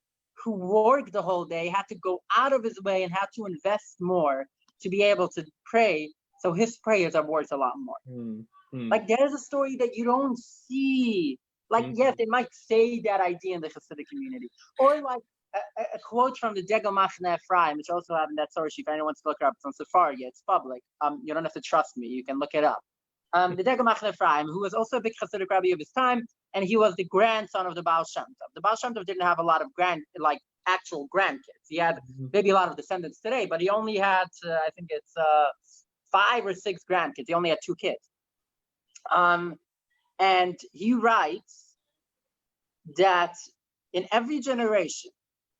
who worked the whole day had to go out of his way and had to invest more to be able to pray. So his prayers are worth a lot more. Like there's a story that you don't see. Like, yes, they might say that idea in the Hasidic community. Or like a quote from the Degel Machne Ephraim, which also have in that source sheet. If anyone wants to look it up, it's on Sefaria, it's public. You don't have to trust me, you can look it up. The Degel Machne Ephraim, who was also a big Hasidic rabbi of his time, and he was the grandson of the Baal Shem Tov. The Baal Shem Tov didn't have a lot of actual grandkids. He had maybe a lot of descendants today, but he only had, I think it's 5 or 6 grandkids. He only had 2 kids. And he writes that in every generation,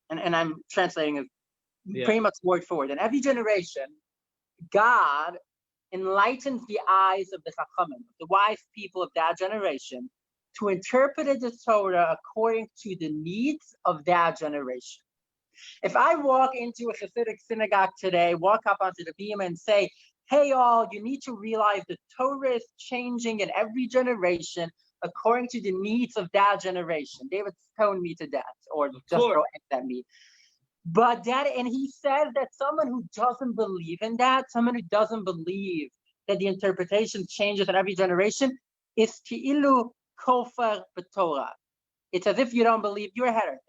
and I'm translating it pretty much word for word, in every generation, God enlightens the eyes of the Chachamim, the wise people of that generation, to interpret the Torah according to the needs of that generation. If I walk into a Hasidic synagogue today, walk up onto the bima and say, hey all, you need to realize the Torah is changing in every generation according to the needs of that generation, they would stone me to death or just throw eggs at me. But and he says that someone who doesn't believe in that, someone who doesn't believe that the interpretation changes in every generation, is ki'ilu kofar b'Torah. It's as if you don't believe, you're a heretic.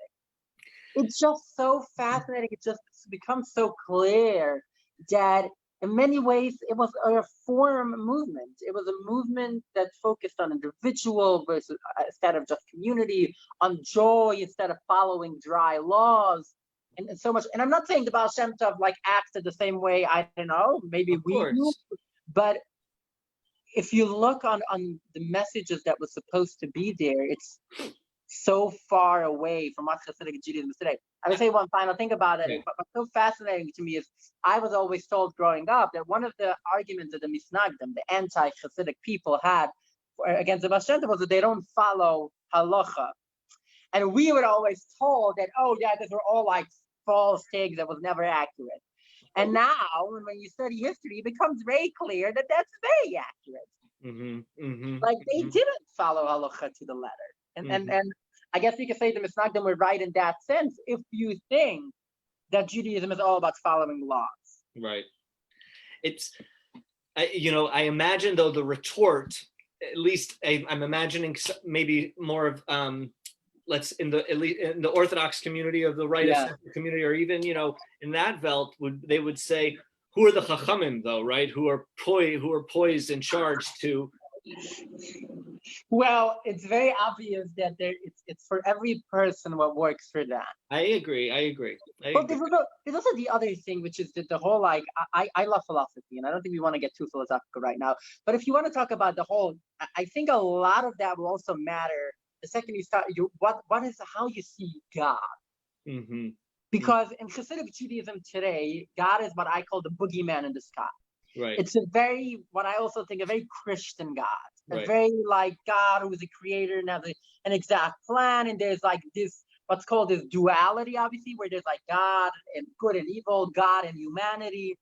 It's just so fascinating. It just becomes so clear that in many ways it was a reform movement. It was a movement that focused on individual versus instead of just community, on joy instead of following dry laws. And so much, and I'm not saying the Baal Shem Tov like acted the same way, I don't know, maybe we do, but if you look on the messages that was supposed to be there, it's so far away from what Hasidic Judaism is today. I would say one final thing about it, but what's so fascinating to me is I was always told growing up that one of the arguments that the Misnagdim, the anti-Hasidic people had against the Baal Shem Tov was that they don't follow halacha. And we were always told that, oh yeah, these were all like false takes that was never accurate. And now, when you study history, it becomes very clear that that's very accurate. Like they didn't follow halacha to the letter. And I guess we could say the Misnagdim were right in that sense if you think that Judaism is all about following laws. Right. It's, I imagine though the retort, at least I'm imagining maybe more of in the Orthodox community of the right community, or even in that Welt they would say, who are the Chachamim though, right? Who are poised and charged to. Well, it's very obvious that it's for every person what works for them. I agree. But there's also the other thing, which is that the whole like I love philosophy, and I don't think we want to get too philosophical right now. But if you want to talk about the whole, I think a lot of that will also matter the second you start. What is how you see God? Because in Hasidic Judaism today, God is what I call the boogeyman in the sky. Right. It's what I also think, a very Christian God, a very like God who is a creator and has an exact plan. And there's like this, what's called this duality, obviously, where there's like God and good and evil, God and humanity,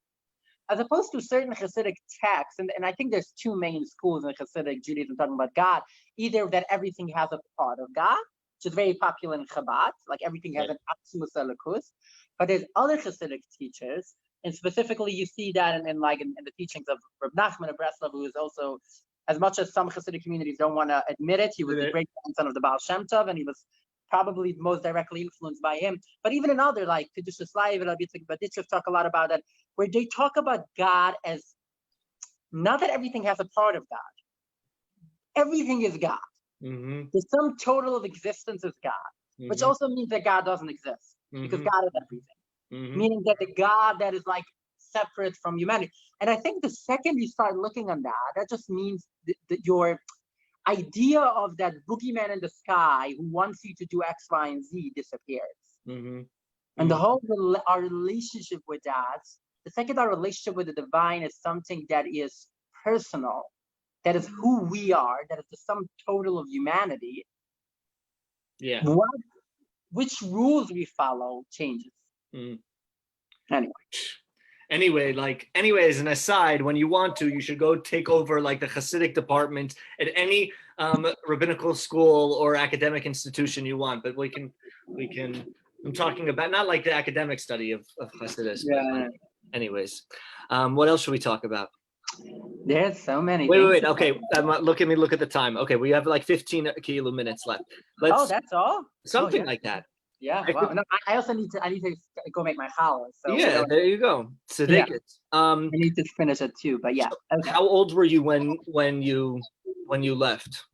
as opposed to certain Hasidic texts. And I think there's 2 main schools in Hasidic Judaism talking about God, either that everything has a part of God, which is very popular in Chabad, like everything has an Atzmus Elokus. But there's other Hasidic teachers, and specifically you see that in the teachings of Reb Nachman of Breslov, who is also, as much as some Hasidic communities don't want to admit it, he was the great grandson of the Baal Shem Tov, and he was probably most directly influenced by him. But even in other, like Kedushas Leiv and Rabbi Baditchev talk a lot about that, where they talk about God as not that everything has a part of God. Everything is God. The sum total of existence is God, which also means that God doesn't exist, because God is everything. Meaning that the God that is like separate from humanity. And I think the second you start looking on that just means that your idea of that boogeyman in the sky who wants you to do X, Y, and Z disappears. And the whole our relationship with that, the second our relationship with the divine is something that is personal, that is who we are, that is the sum total of humanity. Which rules we follow changes. Anyway, Anyway, anyway, as an aside, when you want to, you should go take over like the Hasidic department at any rabbinical school or academic institution you want. But we can. I'm talking about not like the academic study of Hasidus. Yeah. But anyways, what else should we talk about? There's so many. Wait. Okay, look at the time. Okay, we have like 15 kilo minutes left. Oh, that's all. Something like that. Yeah. Wow. No, I also need to go make my challah. So yeah, there you go. So yeah. I need to finish it too. But yeah. Okay. How old were you when you left?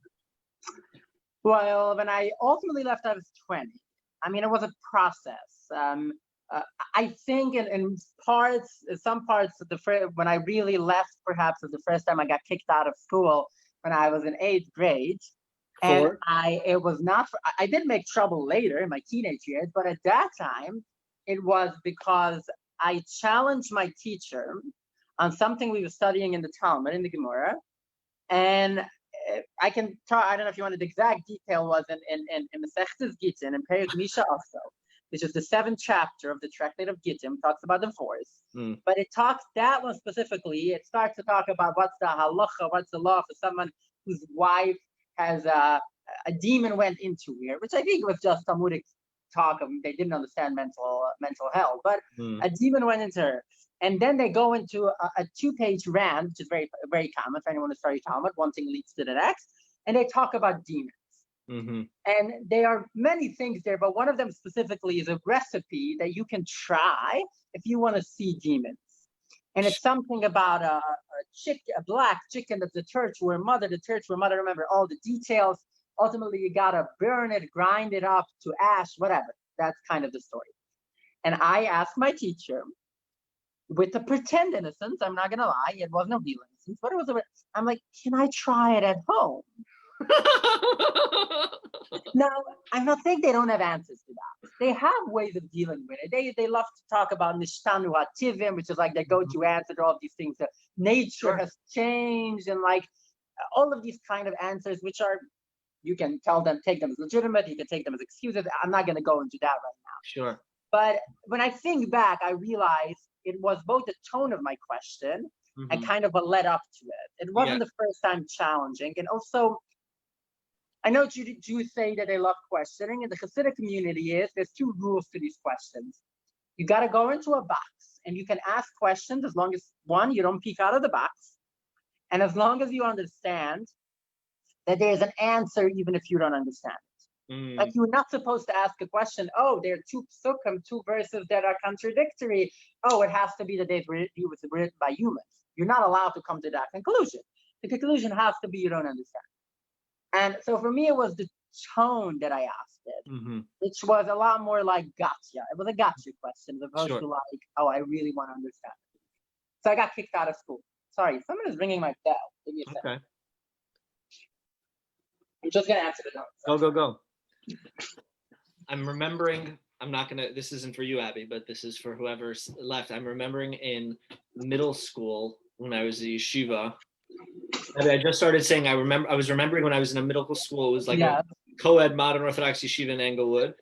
Well, when I ultimately left, I was 20. I mean, it was a process. I think in some parts of when I really left, perhaps was the first time I got kicked out of school when I was in 8th grade. And I did make trouble later in my teenage years, but at that time, it was because I challenged my teacher on something we were studying in the Talmud, in the Gemara. And I don't know if you wanted the exact detail, was in Masechtas Gittin, in Perek Misha also, which is the 7th chapter of the Tractate of Gittin, talks about divorce. But that one specifically, it starts to talk about what's the halacha, what's the law for someone whose wife has a demon went into her, which I think was just Talmudic talk of they didn't understand mental health, but a demon went into her. And then they go into a 2-page rant, which is very, very common for anyone to study Talmud. One thing leads to the next. And they talk about demons. Mm-hmm. And there are many things there, but one of them specifically is a recipe that you can try if you want to see demons. And it's something about a black chicken of the church where mother, remember all the details. Ultimately, you got to burn it, grind it up to ash, whatever. That's kind of the story. And I asked my teacher, with the pretend innocence, I'm not going to lie, it wasn't a real innocence, but it was I'm like, can I try it at home? Now, I'm not saying they don't have answers to that. They have ways of dealing with it. They love to talk about nishtanu hativim, which is like their go-to answer to all of these things. That nature has changed, and like all of these kind of answers, which are, you can take them as legitimate, you can take them as excuses. I'm not going to go into that right now. Sure. But when I think back, I realize it was both the tone of my question and kind of a led up to it. It wasn't the first time challenging, and also, I know Jews say that they love questioning, and the Hasidic community there's 2 rules to these questions. You got to go into a box, and you can ask questions as long as, one, you don't peek out of the box, and as long as you understand that there's an answer, even if you don't understand it. Like, you're not supposed to ask a question, oh, there are 2 psukim, 2 verses that are contradictory. Oh, it has to be that it was written by humans. You're not allowed to come to that conclusion. The conclusion has to be you don't understand. And so for me, it was the tone that I asked it, which was a lot more like gotcha. It was a gotcha question as opposed to like, oh, I really want to understand it. So I got kicked out of school. Sorry, someone is ringing my bell. Give me a second. Okay. I'm just going to answer the note. Go. I'm remembering, this isn't for you, Abby, but this is for whoever's left. I'm remembering in middle school when I was at yeshiva, I just started saying I was remembering when I was in a middle school. It was like a co-ed modern Orthodox yeshiva in Englewood,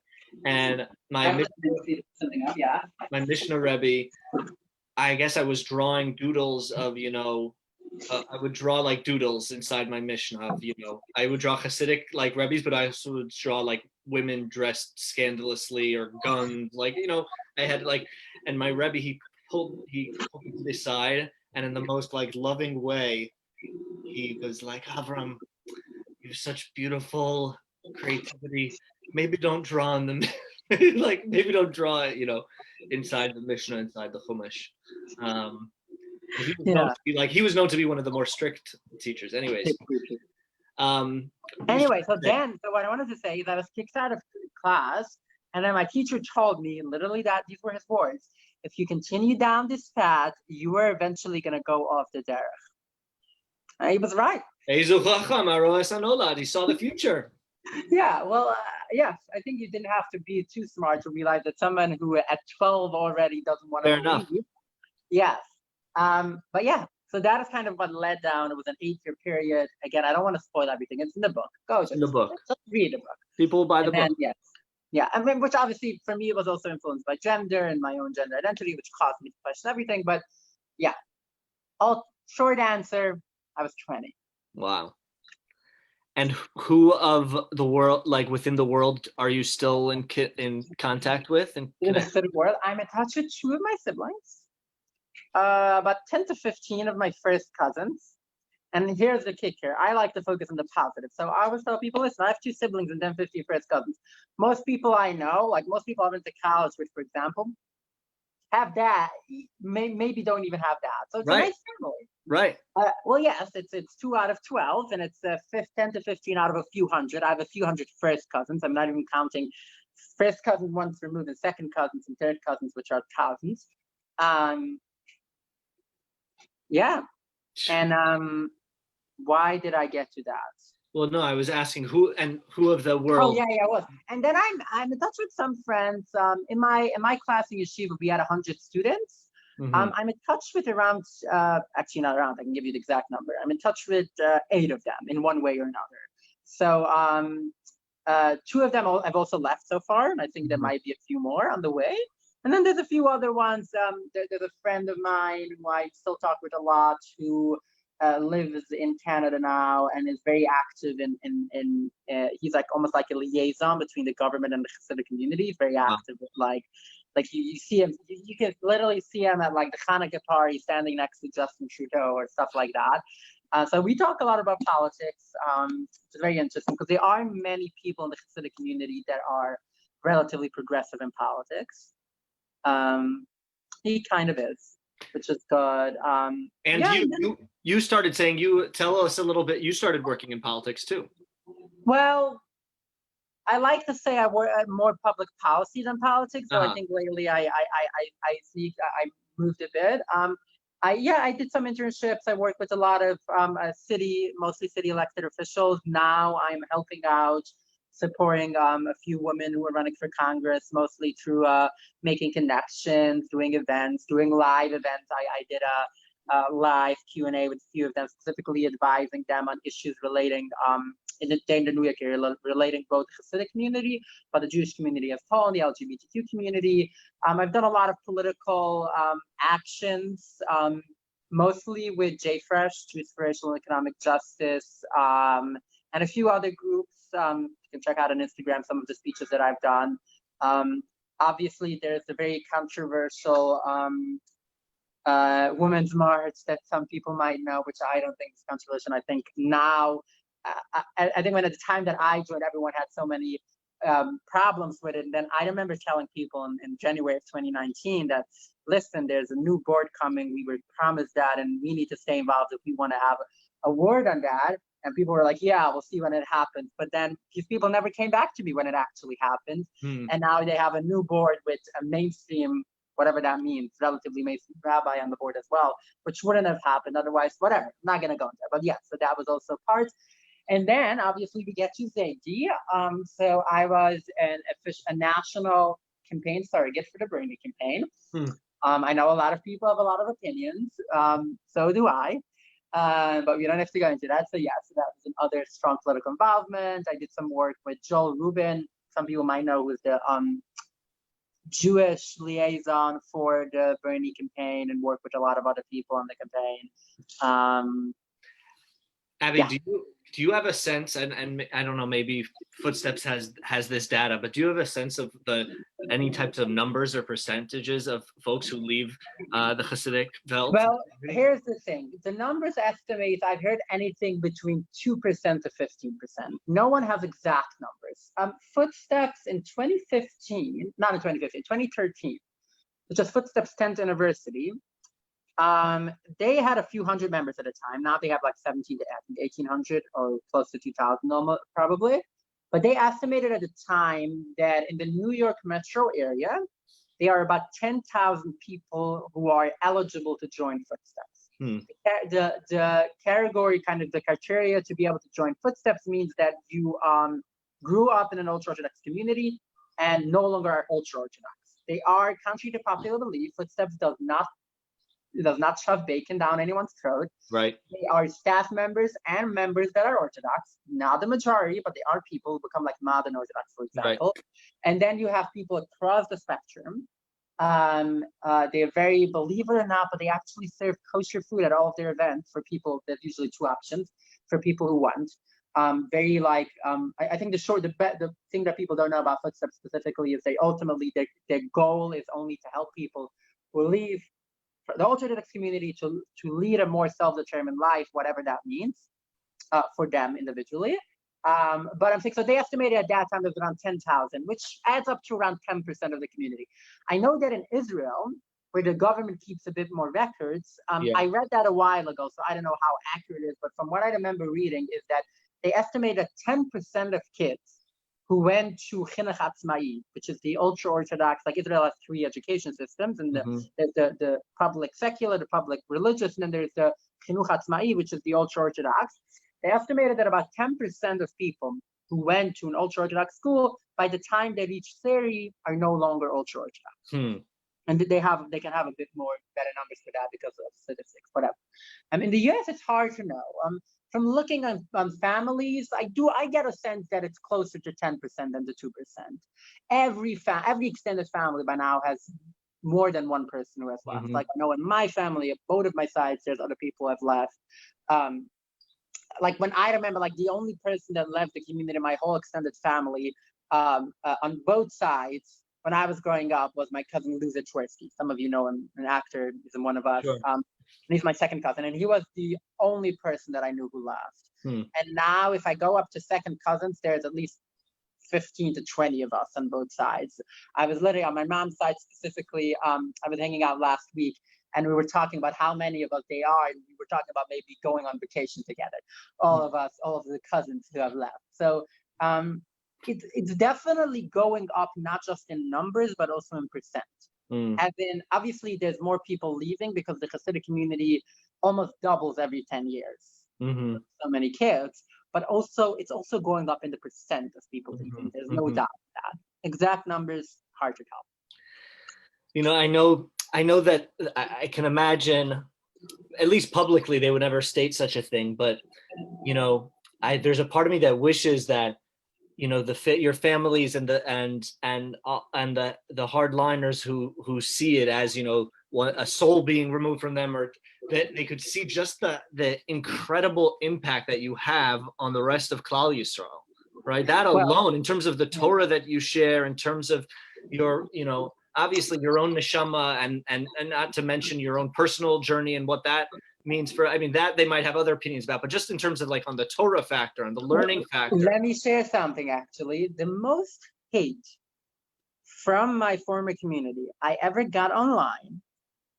and my Mishnah Rabbi, I guess I was drawing doodles of I would draw like doodles inside my Mishnah of I would draw Hasidic like Rabbis, but I also would draw like women dressed scandalously or guns, like I had like, and my Rebbe he pulled me to the side, and in the most like loving way, he was like, Avram, you have such beautiful creativity. Maybe don't draw in the like maybe don't draw it, inside the Mishnah, inside the Chumash. He was known to be one of the more strict teachers. Anyways. Anyway, so what I wanted to say is I was kicked out of class, and then my teacher told me literally that these were his words: if you continue down this path, you are eventually going to go off the derech. And he was right. He saw the future. Yeah, well, yes, I think you didn't have to be too smart to realize that someone who at 12 already doesn't want to believe you. Yes. But yeah, so that is kind of what led down. It was an 8-year period. Again, I don't want to spoil everything. It's in the book. Just read the book. People buy the book. Yes. Yeah, I mean, which obviously for me was also influenced by gender and my own gender identity, which caused me to question everything. But yeah, all short answer, I was 20. Wow. And who of the world, like within the world, are you still in contact with and In the connect? Hasidic world, I'm in touch with 2 of my siblings, about 10 to 15 of my first cousins. And here's the kicker. I like to focus on the positive. So I always tell people, listen, I have 2 siblings and 10, 50 first cousins. Most people I know, like most people I went to college with, for example, have dad, maybe don't even have dad. So it's a Right, nice family. right. Well, yes, it's 2 out of 12, and it's 10 to 15 out of a few hundred. I have a few hundred first cousins. I'm not even counting first cousins once removed, and second cousins and third cousins, which are cousins. Yeah, and why did I get to that? Well, no, I was asking who of the Oh world. yeah, yeah, it was. And then I'm in touch with some friends. In my class in yeshiva, we had 100 students. Mhm. I'm in touch with around, actually not around, I can give you the exact number. I'm in touch with 8 of them in one way or another. So 2 of them have also left so far, and I think there Mhm. might be a few more on the way. And then there's a few other ones. There's a friend of mine who I still talk with a lot, who lives in Canada now and is very active in he's like almost like a liaison between the government and the Hasidic community. He's very Wow. active with like you see him, you can literally see him at like the Hanukkah party standing next to Justin Trudeau or stuff like that. So we talk a lot about politics. It's very interesting because there are many people in the Hasidic community that are relatively progressive in politics. He kind of is, which is good. And Yeah, you started saying tell us a little bit. You started working in politics too. well, I like to say I work at more public policy than politics, though I Uh-huh. think lately I moved a bit. I did some internships. I worked with a lot of mostly city elected officials. Now I'm helping out, supporting a few women who are running for Congress, mostly through making connections, doing events, doing live events. I did a live Q&A with a few of them, specifically advising them on issues relating in the New York area, relating both the Hasidic community, but the Jewish community as a whole, and the LGBTQ community. I've done a lot of political actions, mostly with JFresh, Jewish for Racial and Economic Justice, and a few other groups. You can check out on Instagram some of the speeches that I've done. Obviously, there's a very controversial Women's March that some people might know, which I don't think is controversial. I think now, I think when at the time that I joined, everyone had so many problems with it. And then I remember telling people in January of 2019 that, listen, there's a new board coming. We were promised that, and we need to stay involved if we want to have a word on that. And people were like, yeah, we'll see when it happens. But then these people never came back to me when it actually happened. Hmm. And now they have a new board with a mainstream, whatever that means, relatively mainstream rabbi on the board as well, which wouldn't have happened otherwise. Whatever, I'm not going to go into that. But yeah, so that was also part. And then obviously we get to Zaidi. So I was a national campaign surrogate for the Bernie campaign. Hmm. I know a lot of people have a lot of opinions. So do I. But we don't have to go into that. So yeah, so that was another strong political involvement. I did some work with Joel Rubin. Some people might know who's the Jewish liaison for the Bernie campaign, and worked with a lot of other people on the campaign. Abby, Yeah. do you have a sense, and I don't know, maybe Footsteps has this data, but do you have a sense of any types of numbers or percentages of folks who leave the Hasidic belt? Well, here's the thing. The numbers estimate, I've heard anything between 2% to 15%. No one has exact numbers. Footsteps in 2015, not in 2015, 2013, which is Footsteps 10th anniversary, they had a few hundred members at a time. Now they have like 1,800 or close to 2,000 almost, probably. But they estimated at the time that in the New York metro area, there are about 10,000 people who are eligible to join Footsteps. Hmm. The category, kind of the criteria to be able to join Footsteps means that you grew up in an ultra-Orthodox community and no longer are ultra-Orthodox. They are, contrary to popular belief, Footsteps does not does not shove bacon down anyone's throat. Right. They are staff members and members that are Orthodox, not the majority, but they are people who become like modern Orthodox, for example. Right. And then you have people across the spectrum. They're very, believe it or not, but they actually serve kosher food at all of their events for people. There's usually two options for people who want. Very like, I think the thing that people don't know about Footsteps specifically is they ultimately, their goal is only to help people who leave the Orthodox community to lead a more self-determined life, whatever that means for them individually. But I'm saying, so they estimated at that time there's around 10,000, which adds up to around 10% of the community. I know that in Israel, where the government keeps a bit more records, I read that a while ago, so I don't know how accurate it is, but from what I remember reading is that they estimate that 10% of kids who went to Chinuch Atzmai, which is the ultra-Orthodox, like Israel has three education systems, and there's the public secular, the public religious, and then there's the Chinuch Atzmai, which is the ultra-Orthodox. They estimated that about 10% of people who went to an ultra-Orthodox school, by the time they reach 30, are no longer ultra-Orthodox. And they can have a bit more better numbers for that because of statistics, whatever. In the US, it's hard to know. From looking on families, I get a sense that it's closer to 10% than the 2%. Every extended family by now has more than one person who has left. Like I know in my family, at both of my sides, there's other people who have left. Like when I remember, like the only person that left the community, my whole extended family, on both sides, when I was growing up, was my cousin Lou Zitwersky. Some of you know him, an actor, he's one of us. Sure. And he's my second cousin, and he was the only person that I knew who left. And now if I go up to second cousins, there's at least 15 to 20 of us on both sides. I was literally on my mom's side specifically, I was hanging out last week, and we were talking about how many of us they are, and we were talking about maybe going on vacation together. All of us, all of the cousins who have left. So it's definitely going up, not just in numbers, but also in percent. As in, obviously, there's more people leaving because the Hasidic community almost doubles every 10 years. So many kids, but also it's also going up in the percent of people leaving. There's no doubt that. Exact numbers, hard to tell. You know, I know that I can imagine, at least publicly, they would never state such a thing. But you know, there's a part of me that wishes that, you know, your families and the hardliners who see it as, you know, a soul being removed from them, or that they could see just the incredible impact that you have on the rest of Klal Yisrael, right? That alone, in terms of the Torah that you share, in terms of your, you know, obviously your own neshama, and not to mention your own personal journey and what that means for, I mean, that they might have other opinions about, but just in terms of like on the Torah factor and the learning factor. Let me share something, actually. The most hate from my former community I ever got online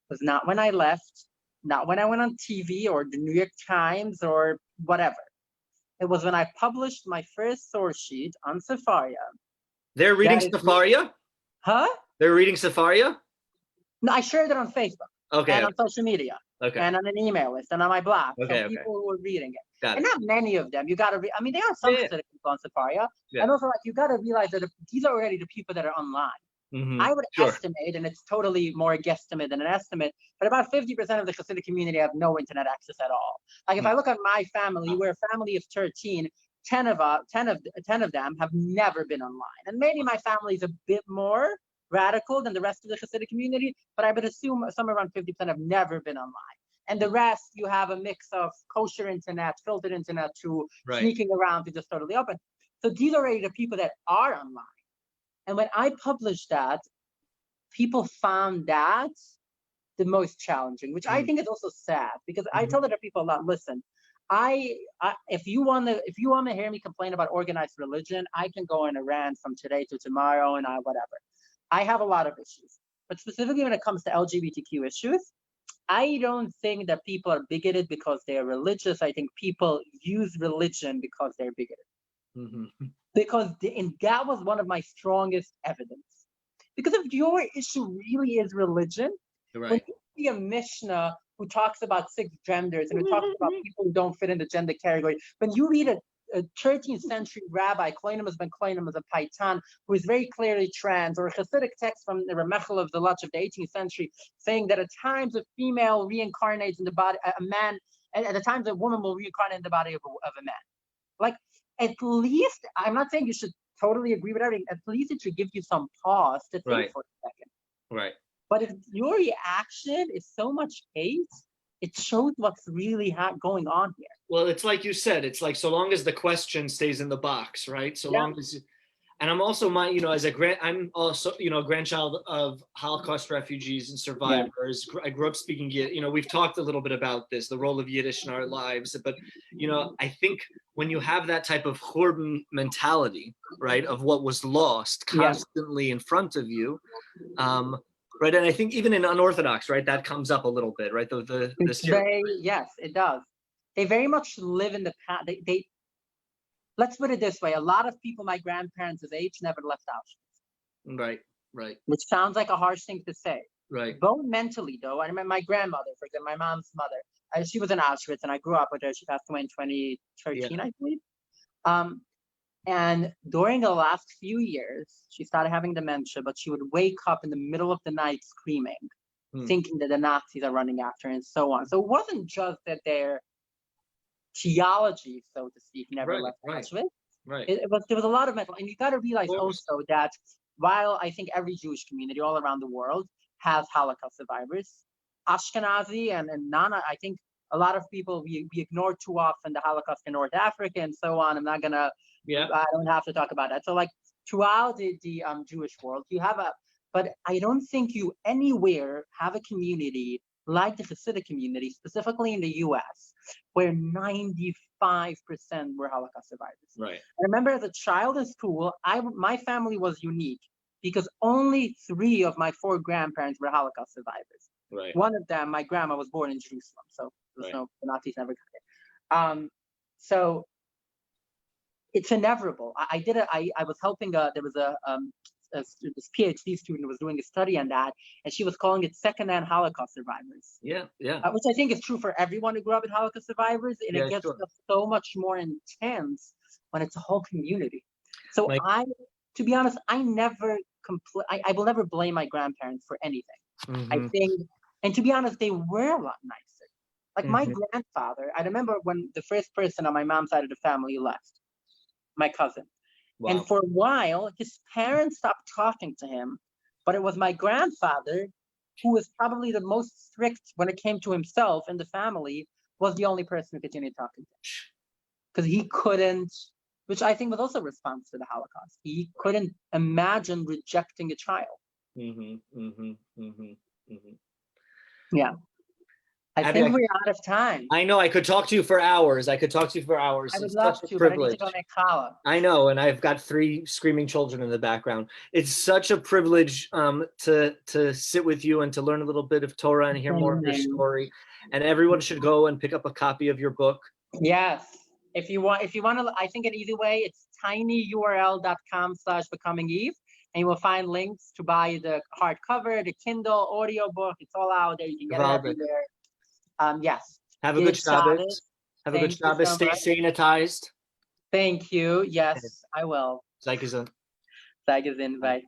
was not when I left, not when I went on TV or the New York Times or whatever. It was when I published my first source sheet on Sefaria. They're reading Sefaria? Huh? They're reading Sefaria? No, I shared it on Facebook. Okay. And on social media. Okay. And on an email list and on my blog. Okay. People who were reading it. Got it. And not many of them. You got to read. I mean, there are some people on Sefaria. Yeah. And also, like, you got to realize that these are already the people that are online. I would estimate, and it's totally more a guesstimate than an estimate, but about 50% of the Hasidic community have no internet access at all. Like if I look at my family, we're a family of 13, 10 of them have never been online. And maybe my family is a bit more radical than the rest of the Hasidic community, but I would assume somewhere around 50% have never been online. And the rest, you have a mix of kosher internet, filtered internet, to sneaking around to just totally open. So these are already the people that are online. And when I published that, people found that the most challenging, which I think is also sad, because I tell other people a lot, listen, if you want to hear me complain about organized religion, I can go on a rant from today to tomorrow and whatever. I have a lot of issues, but specifically when it comes to LGBTQ issues, I don't think that people are bigoted because they are religious. I think people use religion because they're bigoted. Because and that was one of my strongest evidence. Because if your issue really is religion, when you see a Mishnah who talks about 6 genders and who talks about people who don't fit in the gender category, when you read a 13th century rabbi, Kloinimus ben Kloinimus of Paitan, who is very clearly trans, or a Hasidic text from the Ramechel of the Lutz of the 18th century, saying that at times a female reincarnates in the body, a man, and at the times a woman will reincarnate in the body of a man. Like, at least, I'm not saying you should totally agree with everything, at least it should give you some pause to think for a second. Right. But if your reaction is so much hate, it shows what's really going on here. Well, it's like you said, it's like, so long as the question stays in the box, right? So long as, and I'm also I'm also, a grandchild of Holocaust refugees and survivors. I grew up speaking Yiddish. We've talked a little bit about this, the role of Yiddish in our lives, but, I think when you have that type of Churban mentality, right, of what was lost constantly in front of you, right, and I think even in unorthodox, right, that comes up a little bit, right? Yes, it does. They very much live in the past. They let's put it this way: a lot of people my grandparents' age never left Auschwitz. Right. Which sounds like a harsh thing to say. Right. Both mentally, though. I remember my grandmother, for example, my mom's mother. She was in Auschwitz, and I grew up with her. She passed away in 2013, I believe. And during the last few years, she started having dementia, but she would wake up in the middle of the night screaming, thinking that the Nazis are running after her, and so on. So it wasn't just that their theology, so to speak, never left Auschwitz. Right. There was a lot of mental, and you got to realize also that while I think every Jewish community all around the world has Holocaust survivors, Ashkenazi and Nana, I think a lot of people, we ignore too often the Holocaust in North Africa and so on. I'm not gonna, I don't have to talk about that. So like throughout the Jewish world, you have but I don't think you anywhere have a community like the Hasidic community, specifically in the US, where 95% were Holocaust survivors. Right. I remember as a child in school, my family was unique because only 3 of my 4 grandparents were Holocaust survivors. Right. One of them, my grandma, was born in Jerusalem, so the Nazis never got it. So it's inevitable. I was helping. There was this PhD student was doing a study on that, and she was calling it second-hand Holocaust survivors. Which I think is true for everyone who grew up with Holocaust survivors, and it gets so much more intense when it's a whole community. So to be honest, I will never blame my grandparents for anything. I think, and to be honest, they were a lot nicer. Like my grandfather, I remember when the first person on my mom's side of the family left, my cousin. Wow. And for a while, his parents stopped talking to him, but it was my grandfather, who was probably the most strict when it came to himself and the family, was the only person who continued talking to him. Because he couldn't, which I think was also a response to the Holocaust. He couldn't imagine rejecting a child. Yeah. I think we're out of time. I know. I could talk to you for hours. I would love to, but I need to go make challah. I know, and I've got 3 screaming children in the background. It's such a privilege to sit with you and to learn a little bit of Torah and hear more of your story. And everyone should go and pick up a copy of your book. Yes. If you want to, I think an easy way, it's tinyurl.com/becomingeve. And you will find links to buy the hardcover, the Kindle, audiobook. It's all out there. You can get it everywhere. Yes. Have a good Shabbos. Have a good Shabbos. Stay sanitized. Thank you. Yes, I will. Sei gesund. Sei gesund. Bye.